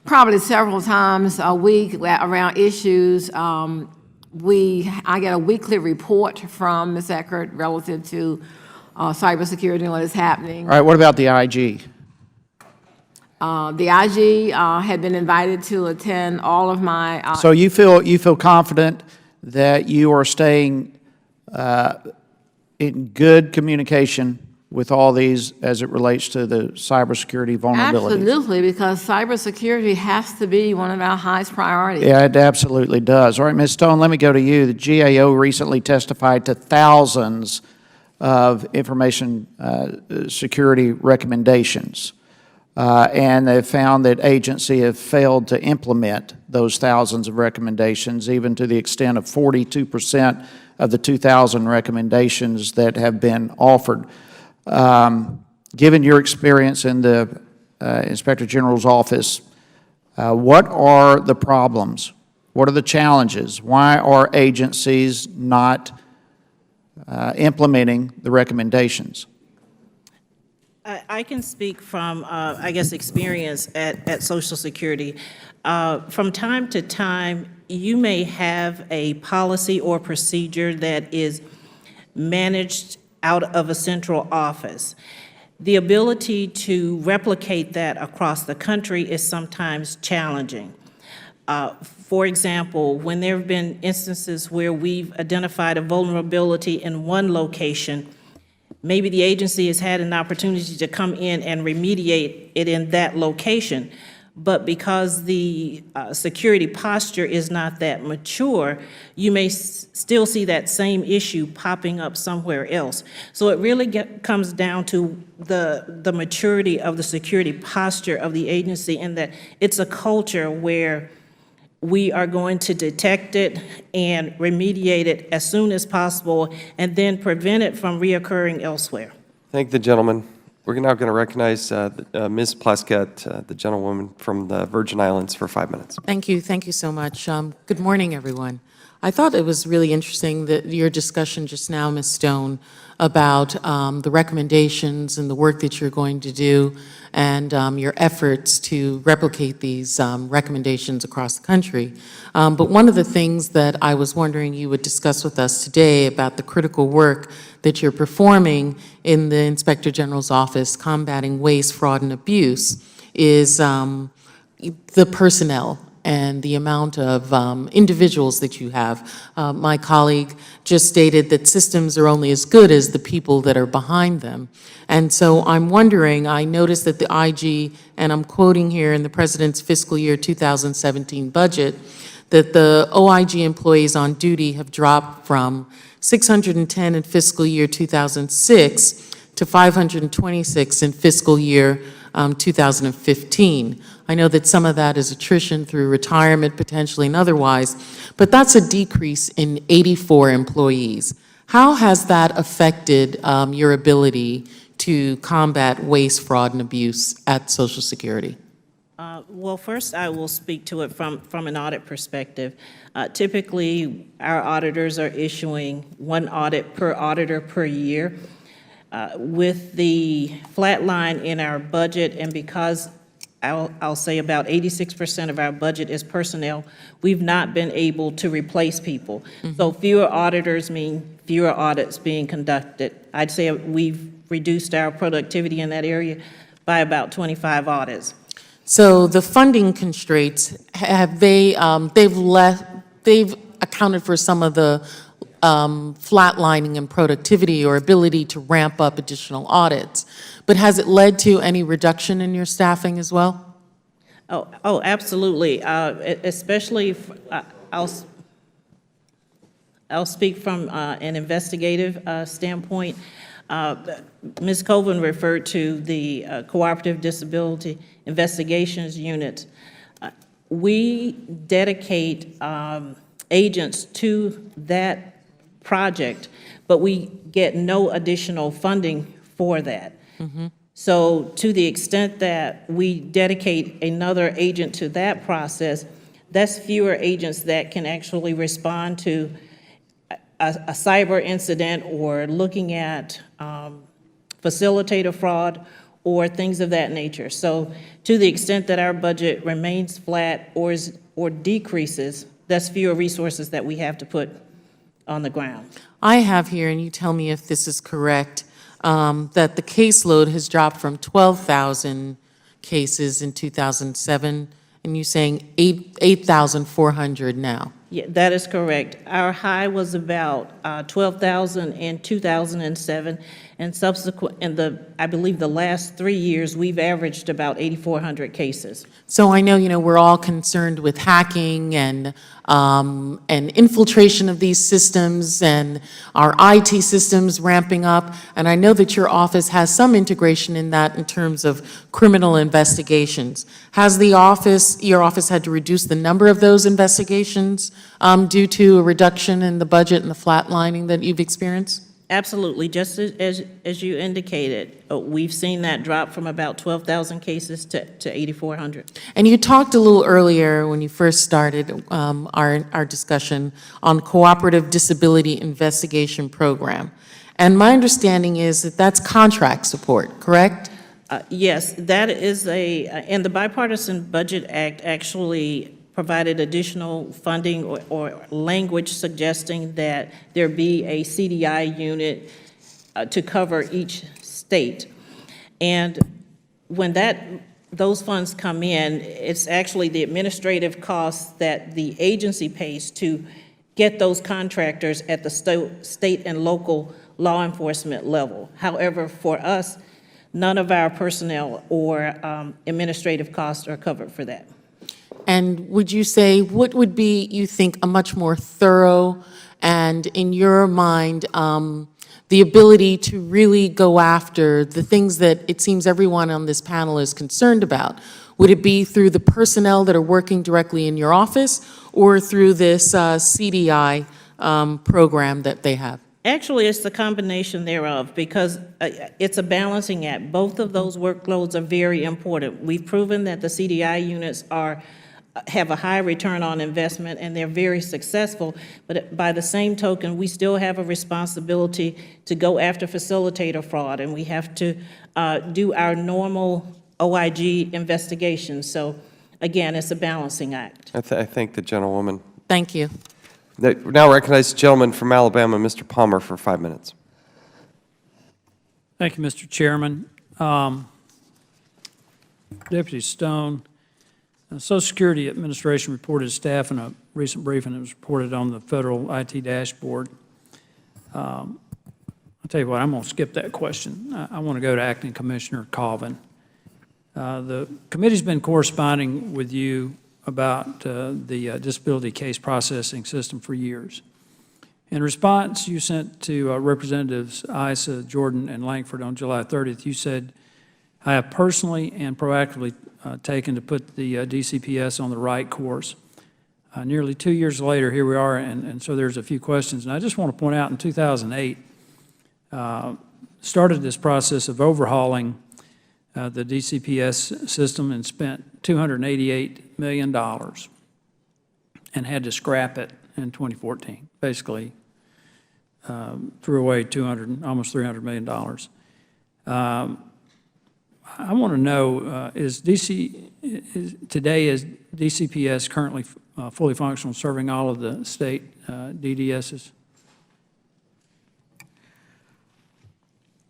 probably several times a week around issues. I get a weekly report from Ms. Eckert relative to cybersecurity and what is happening. All right, what about the IG? The IG had been invited to attend all of my. So you feel confident that you are staying in good communication with all these as it relates to the cybersecurity vulnerabilities? Absolutely, because cybersecurity has to be one of our highest priorities. Yeah, it absolutely does. All right, Ms. Stone, let me go to you. The GAO recently testified to thousands of information security recommendations, and they found that agency have failed to implement those thousands of recommendations, even to the extent of 42% of the 2,000 recommendations that have been offered. Given your experience in the Inspector General's office, what are the problems? What are the challenges? Why are agencies not implementing the recommendations? I can speak from, I guess, experience at Social Security. From time to time, you may have a policy or procedure that is managed out of a central office. The ability to replicate that across the country is sometimes challenging. For example, when there have been instances where we've identified a vulnerability in one location, maybe the agency has had an opportunity to come in and remediate it in that location. But because the security posture is not that mature, you may still see that same issue popping up somewhere else. So it really comes down to the maturity of the security posture of the agency, and that it's a culture where we are going to detect it and remediate it as soon as possible, and then prevent it from reoccurring elsewhere. Thank the gentleman. We're now going to recognize Ms. Plaskett, the gentlewoman from the Virgin Islands, for 5 minutes. Thank you so much. Good morning, everyone. I thought it was really interesting that your discussion just now, Ms. Stone, about the recommendations and the work that you're going to do, and your efforts to replicate these recommendations across the country. But one of the things that I was wondering you would discuss with us today about the critical work that you're performing in the Inspector General's office combating waste, fraud, and abuse is the personnel and the amount of individuals that you have. My colleague just stated that systems are only as good as the people that are behind them. And so I'm wondering, I noticed that the IG, and I'm quoting here in the President's fiscal year 2017 budget, that the OIG employees on duty have dropped from 610 in fiscal year 2006 to 526 in fiscal year 2015. I know that some of that is attrition through retirement potentially and otherwise, but that's a decrease in 84 employees. How has that affected your ability to combat waste, fraud, and abuse at Social Security? Well, first, I will speak to it from an audit perspective. Typically, our auditors are issuing one audit per auditor per year. With the flat line in our budget, and because I'll say about 86% of our budget is personnel, we've not been able to replace people. So fewer auditors mean fewer audits being conducted. I'd say we've reduced our productivity in that area by about 25 audits. So the funding constraints, have they've accounted for some of the flatlining in productivity or ability to ramp up additional audits, but has it led to any reduction in your staffing as well? Oh, absolutely. Especially, I'll speak from an investigative standpoint. Ms. Covan referred to the Cooperative Disability Investigations Unit. We dedicate agents to that project, but we get no additional funding for that. So to the extent that we dedicate another agent to that process, that's fewer agents that can actually respond to a cyber incident or looking at facilitator fraud or things of that nature. So to the extent that our budget remains flat or decreases, that's fewer resources that we have to put on the ground. I have here, and you tell me if this is correct, that the caseload has dropped from 12,000 cases in 2007, and you're saying 8,400 now. Yeah, that is correct. Our high was about 12,000 in 2007, and subsequent, I believe the last 3 years, we've averaged about 8,400 cases. So I know, we're all concerned with hacking and infiltration of these systems and our IT systems ramping up. And I know that your office has some integration in that in terms of criminal investigations. Has your office had to reduce the number of those investigations due to a reduction in the budget and the flatlining that you've experienced? Absolutely. Just as you indicated, we've seen that drop from about 12,000 cases to 8,400. And you talked a little earlier when you first started our discussion on Cooperative Disability Investigation Program. And my understanding is that that's contract support, correct? Yes, that is and the Bipartisan Budget Act actually provided additional funding or language suggesting that there be a CDI unit to cover each state. And when those funds come in, it's actually the administrative costs that the agency pays to get those contractors at the state and local law enforcement level. However, for us, none of our personnel or administrative costs are covered for that. And would you say, what would be, you think, a much more thorough and, in your mind, the ability to really go after the things that it seems everyone on this panel is concerned about? Would it be through the personnel that are working directly in your office or through this CDI program that they have? Actually, it's the combination thereof, because it's a balancing act. Both of those workloads are very important. We've proven that the CDI units have a high return on investment and they're very successful, but by the same token, we still have a responsibility to go after facilitator fraud, and we have to do our normal OIG investigations. So again, it's a balancing act. I thank the gentlewoman. Thank you. Now recognize the gentleman from Alabama, Mr. Palmer, for 5 minutes. Thank you, Mr. Chairman. Deputy Stone, Social Security Administration reported to staff in a recent briefing. It was reported on the federal IT dashboard. I'll tell you what, I'm going to skip that question. I want to go to Acting Commissioner Covan. The committee's been corresponding with you about the disability case processing system for years. In response you sent to Representatives Issa, Jordan, and Langford on July 30th, you said, I have personally and proactively taken to put the DCPS on the right course. Nearly 2 years later, here we are, and so there's a few questions. And I just want to point out, in 2008, started this process of overhauling the DCPS system and spent $288 million and had to scrap it in 2014. Basically, threw away almost $300 million. I want to know, today is DCPS currently fully functional, serving all of the state DDSs?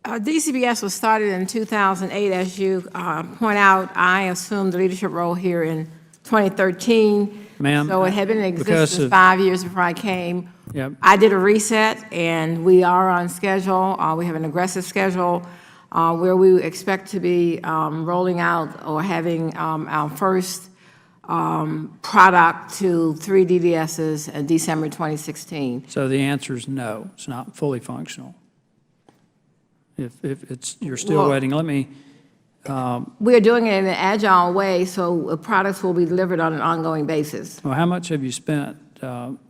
DCBS was started in 2008, as you point out. I assumed the leadership role here in 2013. Ma'am, So it had been in because existence of- 5 years before I came. Yep. I did a reset, and we are on schedule. We have an aggressive schedule where we expect to be rolling out or having our first product to 3 DDSs in December 2016. So the answer is no, it's not fully functional. If it's, you're still Well- waiting, let me, We are doing it in an agile way, so products will be delivered on an ongoing basis. well, how much have you spent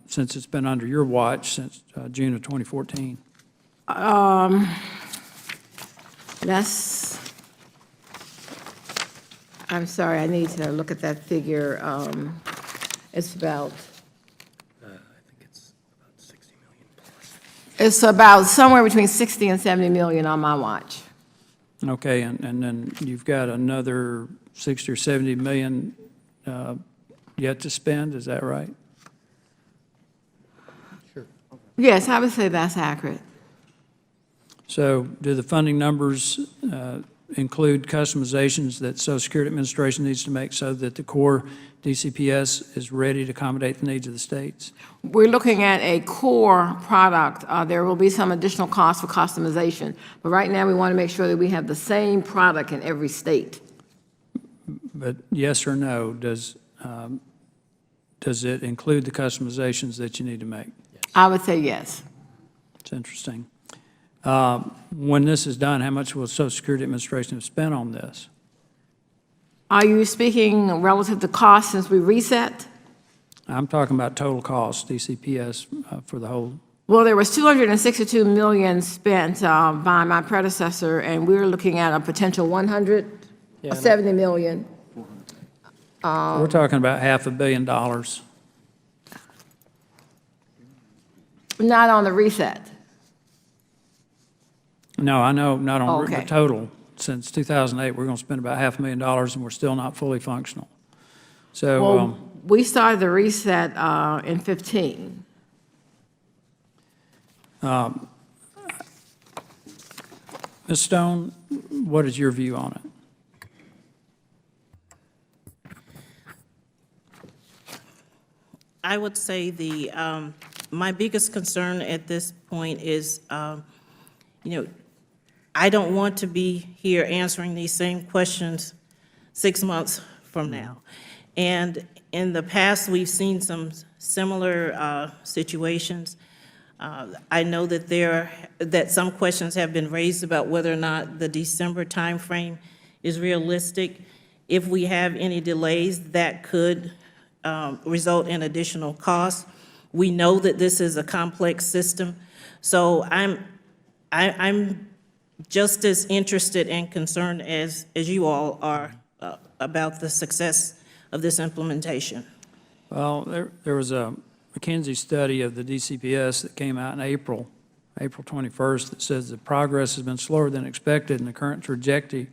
since it's been under your watch since June of 2014? I'm sorry, I need to look at that figure. It's about, it's about somewhere between 60 and 70 million on my watch. Okay, and then you've got another 60 or 70 million yet to spend, is that right? Yes, I would say that's accurate. So do the funding numbers include customizations that Social Security Administration needs to make so that the core DCPS is ready to accommodate the needs of the states? We're looking at a core product. There will be some additional cost for customization, but right now we want to make sure that we have the same product in every state. But yes or no, does it include the customizations that you need to make? I would say yes. It's interesting. When this is done, how much will Social Security Administration have spent on this? Are you speaking relative to cost since we reset? I'm talking about total cost, DCPS, for the whole. Well, there was 262 million spent by my predecessor, and we're looking at a potential 170 million. We're talking about $500 million. Not on the reset. No, I know, not on the Okay. total. Since 2008, we're going to spend about $500,000, and we're still not fully functional. So, Well, we started the reset in 15. Ms. Stone, what is your view on it? I would say my biggest concern at this point is, I don't want to be here answering these same questions 6 months from now. And in the past, we've seen some similar situations. I know that some questions have been raised about whether or not the December timeframe is realistic. If we have any delays, that could result in additional costs. We know that this is a complex system, so I'm just as interested and concerned as you all are about the success of this implementation. Well, there was a McKinsey study of the DCPS that came out in April 21st, that says the progress has been slower than expected, and the current trajectory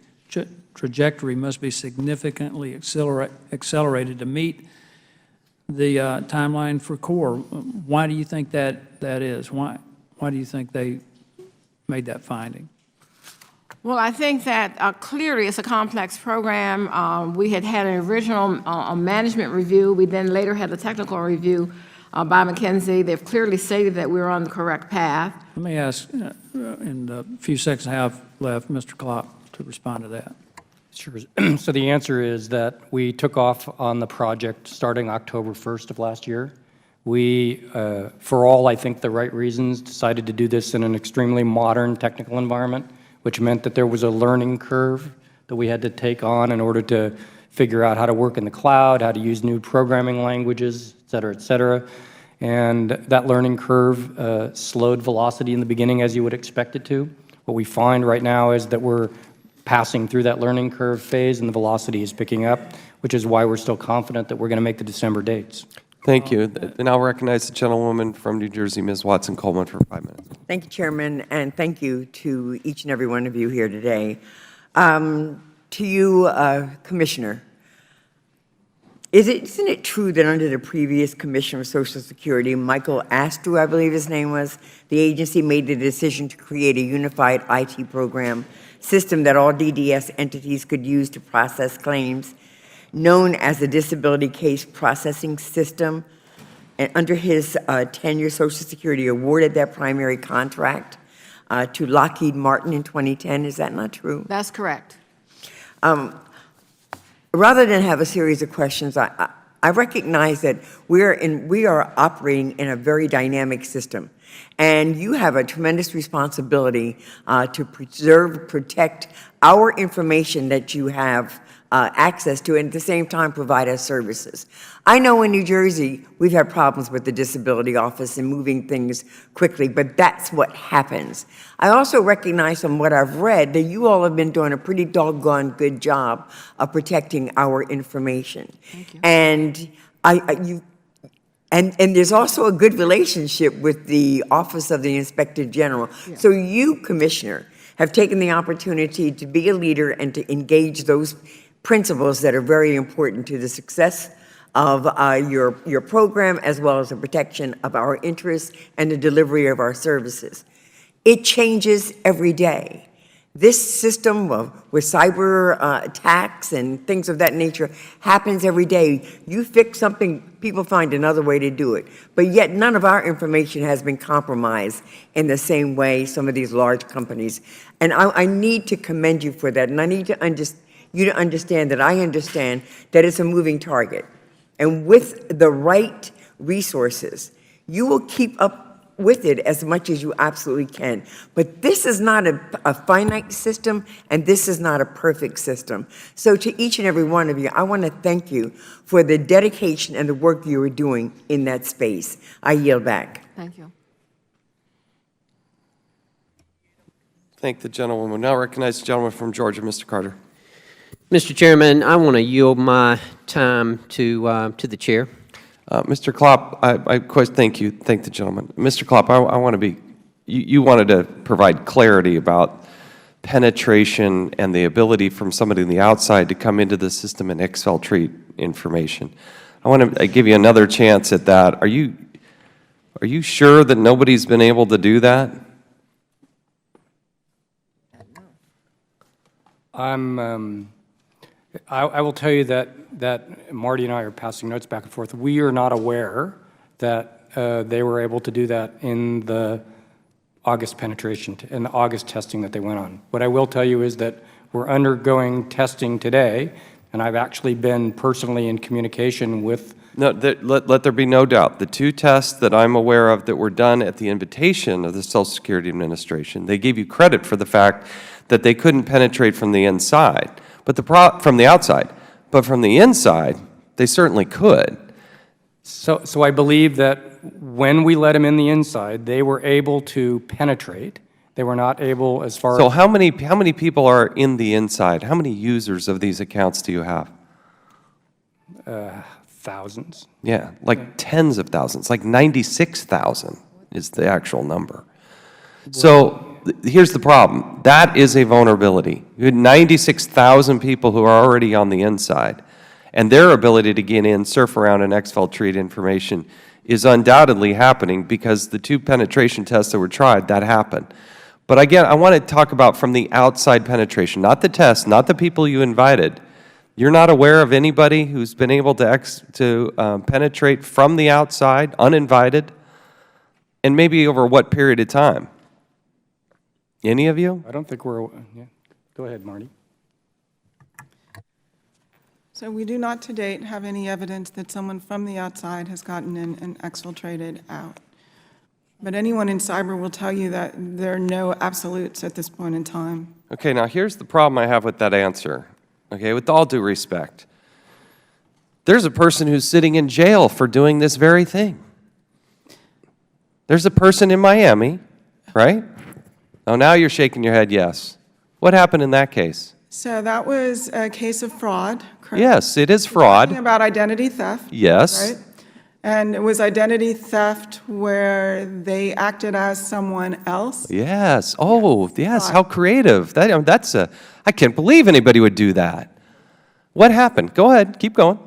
must be significantly accelerated to meet the timeline for core. Why do you think that is? Why do you think they made that finding? Well, I think that clearly it's a complex program. We had an original management review. We then later had a technical review by McKinsey. They've clearly stated that we're on the correct path. Let me ask, in the few seconds I have left, Mr. Klopp, to respond to that. Sure. So the answer is that we took off on the project starting October 1st of last year. We, for all, I think, the right reasons, decided to do this in an extremely modern technical environment, which meant that there was a learning curve that we had to take on in order to figure out how to work in the cloud, how to use new programming languages, et cetera, et cetera. And that learning curve slowed velocity in the beginning, as you would expect it to. What we find right now is that we're passing through that learning curve phase, and the velocity is picking up, which is why we're still confident that we're going to make the December dates. Thank you. And I'll recognize the gentlewoman from New Jersey, Ms. Watson-Coleman, for 5 minutes. Thank you, Chairman, and thank you to each and every one of you here today. To you, Commissioner, isn't it true that under the previous Commissioner of Social Security, Michael Astor, I believe his name was, the agency made the decision to create a unified IT program system that all DDS entities could use to process claims, known as the Disability Case Processing System? And under his tenure, Social Security awarded that primary contract to Lockheed Martin in 2010. Is that not true? That's correct. Rather than have a series of questions, I recognize that we are operating in a very dynamic system, and you have a tremendous responsibility to preserve, protect our information that you have access to, and at the same time provide us services. I know in New Jersey, we've had problems with the disability office and moving things quickly, but that's what happens. I also recognize from what I've read that you all have been doing a pretty doggone good job of protecting our information. Thank you. And And there's also a good relationship with the Office of the Inspector General. Yeah. So you, Commissioner, have taken the opportunity to be a leader and to engage those principles that are very important to the success of your program, as well as the protection of our interests and the delivery of our services. It changes every day. This system with cyber attacks and things of that nature happens every day. You fix something, people find another way to do it. But yet none of our information has been compromised in the same way some of these large companies. And I need to commend you for that. And I need you to understand that I understand that it's a moving target. And with the right resources, you will keep up with it as much as you absolutely can. But this is not a finite system, and this is not a perfect system. So to each and every one of you, I want to thank you for the dedication and the work you are doing in that space. I yield back. Thank you. Thank the gentlewoman. Now recognize the gentleman from Georgia, Mr. Carter. Mr. Chairman, I want to yield my time to the chair. Mr. Klopp, thank you. Thank the gentleman. Mr. Klopp, I want to be, you wanted to provide clarity about penetration and the ability from somebody on the outside to come into the system and exfiltrate information. I want to give you another chance at that. Are you sure that nobody's been able to do that? I will tell you that Marty and I are passing notes back and forth. We are not aware that they were able to do that in the August penetration, in the August testing that they went on. What I will tell you is that we're undergoing testing today, and I've actually been personally in communication with. No, let there be no doubt. The two tests that I'm aware of that were done at the invitation of the Social Security Administration, they gave you credit for the fact that they couldn't penetrate from the inside. But from the outside, but from the inside, they certainly could. So I believe that when we let them in the inside, they were able to penetrate. They were not able as far as. So how many people are in the inside? How many users of these accounts do you have? Thousands. Yeah, like tens of thousands, like 96,000 is the actual number. So here's the problem. That is a vulnerability. You had 96,000 people who are already on the inside, and their ability to get in, surf around, and exfiltrate information is undoubtedly happening because the two penetration tests that were tried, that happened. But again, I want to talk about from the outside penetration, not the tests, not the people you invited. You're not aware of anybody who's been able to penetrate from the outside, uninvited, and maybe over what period of time? Any of you? I don't think we're, yeah. Go ahead, Marty. So we do not to date have any evidence that someone from the outside has gotten in and exfiltrated out. But anyone in cyber will tell you that there are no absolutes at this point in time. Okay, now here's the problem I have with that answer. Okay, with all due respect. There's a person who's sitting in jail for doing this very thing. There's a person in Miami, right? Oh, now you're shaking your head, yes. What happened in that case? So that was a case of fraud, correct? Yes, it is Talking fraud. about identity theft. Yes. Right? And it was identity theft where they acted as someone else? Yes. Oh, yes. Fraud. How creative. I can't believe anybody would do that. What happened? Go ahead. Keep going.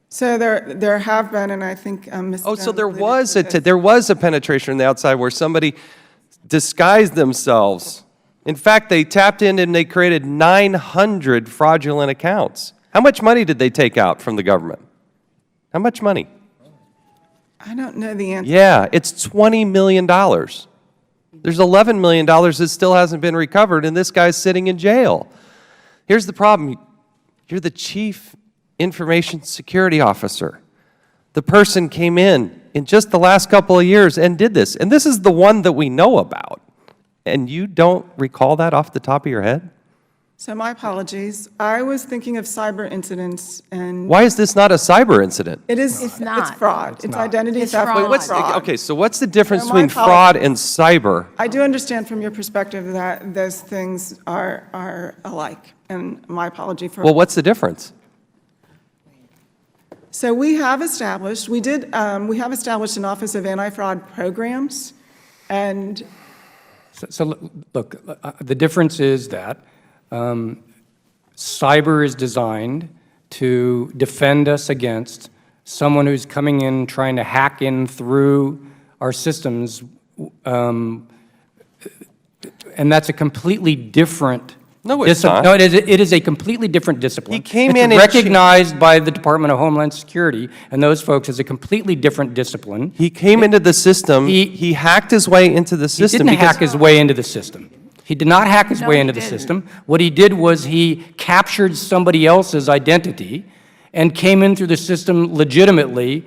So there have been, and I think Ms. Oh, so Jones there alluded was to this. there was a penetration on the outside where somebody disguised themselves. In fact, they tapped in and they created 900 fraudulent accounts. How much money did they take out from the government? How much money? I don't know the answer. Yeah, it's $20 million. There's $11 million that still hasn't been recovered, and this guy's sitting in jail. Here's the problem. You're the chief information security officer. The person came in just the last couple of years and did this. And this is the one that we know about. And you don't recall that off the top of your head? So my apologies. I was thinking of cyber incidents, and Why is this not a cyber incident? it is. It's not. It's fraud. It's identity It's theft. fraud. But fraud. Okay, so what's the difference So my between fraud and cyber? I do understand from your perspective that those things are alike, and my apology for. Well, what's the difference? So we have established, we have established an Office of Anti-Fraud Programs, and Look, the difference is that cyber is designed to defend us against someone who's coming in, trying to hack in through our systems, and that's a completely different. No, it's not. No, it is a completely different discipline. He came It's in and recognized by the Department of Homeland Security and those folks as a completely different discipline. He came into the system, he hacked his way into the He system. didn't because- hack his way into the system. He did not hack his No, way he into the didn't. system. What he did was he captured somebody else's identity and came in through the system legitimately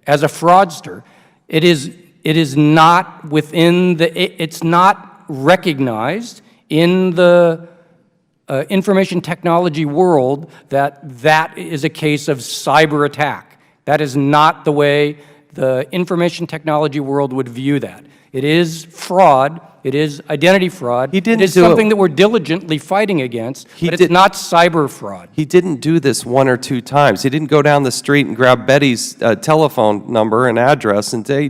as a fraudster. It is not within it's not recognized in the information technology world that is a case of cyber attack. That is not the way the information technology world would view that. It is fraud. It is identity fraud. He didn't it is do it- something that we're diligently fighting against, but it's did- not cyber fraud. He didn't do this one or two times. He didn't go down the street and grab Betty's telephone number and address and say,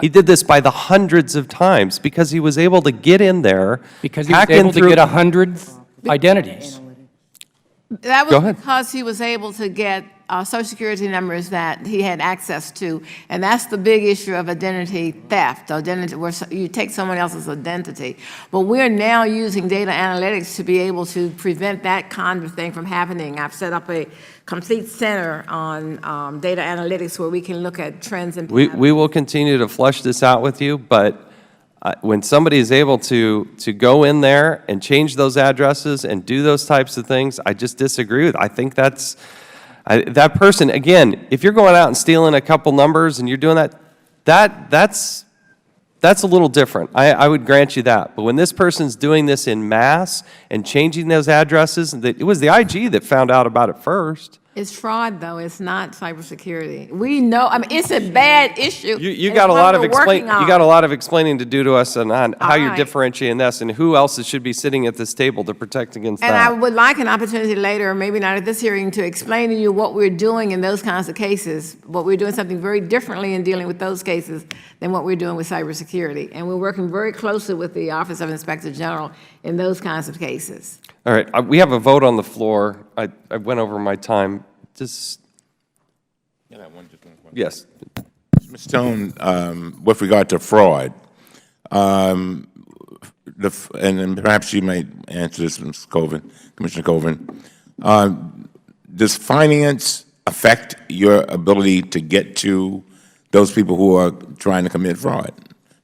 he did this by the hundreds of times because he was able to get in there, Because he was hack in able to through- get 100 identities. That was Go ahead. because he was able to get Social Security numbers that he had access to, and that's the big issue of identity theft, identity, where you take someone else's identity. But we're now using data analytics to be able to prevent that kind of thing from happening. I've set up a complete center on data analytics where we can look at trends and patterns. We will continue to flush this out with you, but when somebody is able to go in there and change those addresses and do those types of things, I just disagree with. I think that person, again, if you're going out and stealing a couple numbers and you're doing that's a little different. I would grant you that. But when this person's doing this in mass and changing those addresses, it was the IG that found out about it first. It's fraud, though. It's not cybersecurity. We know. I mean, it's a bad issue. You and got a one lot of we're working on. you got a lot of explaining to do to us on how you're right. differentiating this and who else should be sitting at this table to protect against And I that. would like an opportunity later, maybe not at this hearing, to explain to you what we're doing in those kinds of cases. What we're doing something very differently in dealing with those cases than what we're doing with cybersecurity. And we're working very closely with the Office of Inspector General in those kinds of cases. All right, we have a vote on the floor. I went over my time. Just yes. Ms. Stone, with regard to fraud, and perhaps you might answer this, Ms. Covan, Commissioner Covan. Does finance affect your ability to get to those people who are trying to commit fraud?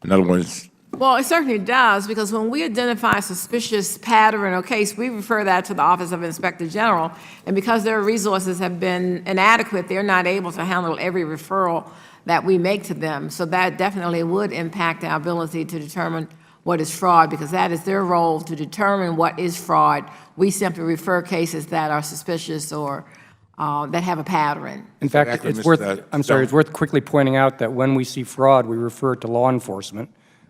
In other words, Well, it certainly does, because when we identify a suspicious pattern or case, we refer that to the Office of Inspector General, and because their resources have been inadequate, they're not able to handle every referral that we make to them. So that definitely would impact our ability to determine what is fraud, because that is their role to determine what is fraud. We simply refer cases that are suspicious or that have a pattern. In fact, Exactly, it's Mr. it's worth quickly pointing out that when we see fraud, we refer it to law enforcement.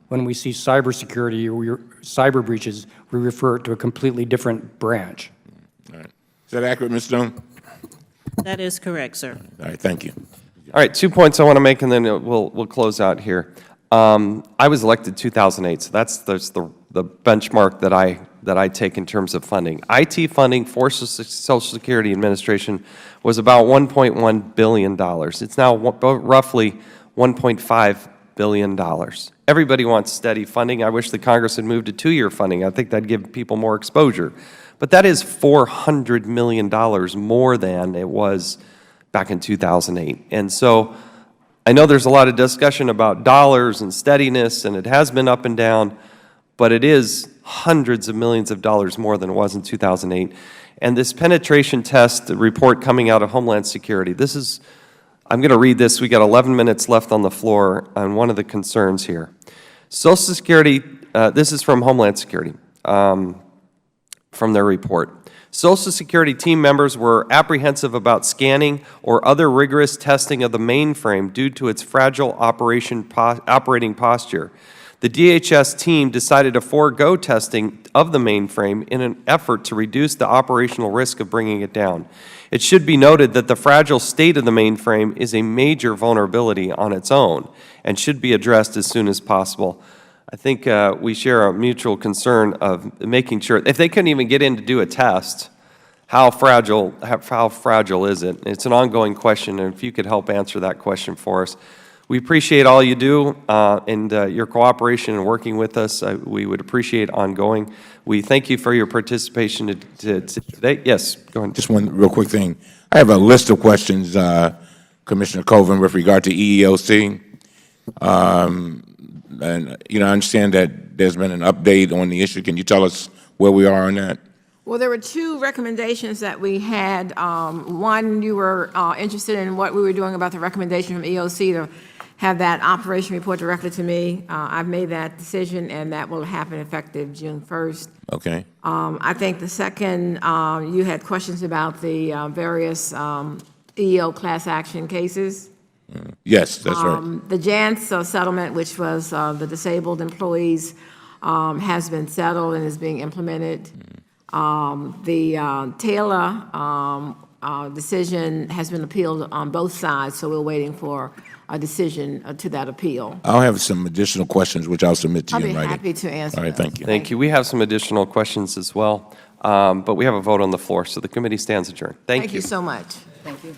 When we see cybersecurity or cyber breaches, we refer it to a completely different branch. All right. Is that accurate, Ms. Stone? That is correct, sir. All right, thank you. All right, 2 points I want to make, and then we'll close out here. I was elected 2008, so that's the benchmark that I take in terms of funding. IT funding for Social Security Administration was about $1.1 billion. It's now roughly $1.5 billion. Everybody wants steady funding. I wish the Congress had moved to two-year funding. I think that'd give people more exposure. But that is $400 million more than it was back in 2008. And so I know there's a lot of discussion about dollars and steadiness, and it has been up and down, but it is hundreds of millions of dollars more than it was in 2008. And this penetration test report coming out of Homeland Security, this is, I'm going to read this. We got 11 minutes left on the floor on one of the concerns here. Social Security, this is from Homeland Security, from their report. Social Security team members were apprehensive about scanning or other rigorous testing of the mainframe due to its fragile operating posture. The DHS team decided to forego testing of the mainframe in an effort to reduce the operational risk of bringing it down. It should be noted that the fragile state of the mainframe is a major vulnerability on its own and should be addressed as soon as possible. I think we share a mutual concern of making sure, if they couldn't even get in to do a test, how fragile is it? It's an ongoing question, and if you could help answer that question for us. We appreciate all you do and your cooperation in working with us. We would appreciate ongoing. We thank you for your participation today. Yes, go ahead. Just one real quick thing. I have a list of questions, Commissioner Covan, with regard to EEOC. And, I understand that there's been an update on the issue. Can you tell us where we are on that? Well, there were two recommendations that we had. One, you were interested in what we were doing about the recommendation from EOC to have that operation report directly to me. I've made that decision, and that will happen effective June 1st. Okay. I think the second, you had questions about the various EEO class action cases. Yes, that's right. The JANS settlement, which was the disabled employees, has been settled and is being implemented. The Taylor decision has been appealed on both sides, so we're waiting for a decision to that appeal. I'll have some additional questions, which I'll submit to you in writing. I'll be happy to answer. All right, thank you. Thank you. We have some additional questions as well, but we have a vote on the floor, so the committee stands adjourned. Thank you. Thank you so much. Thank you.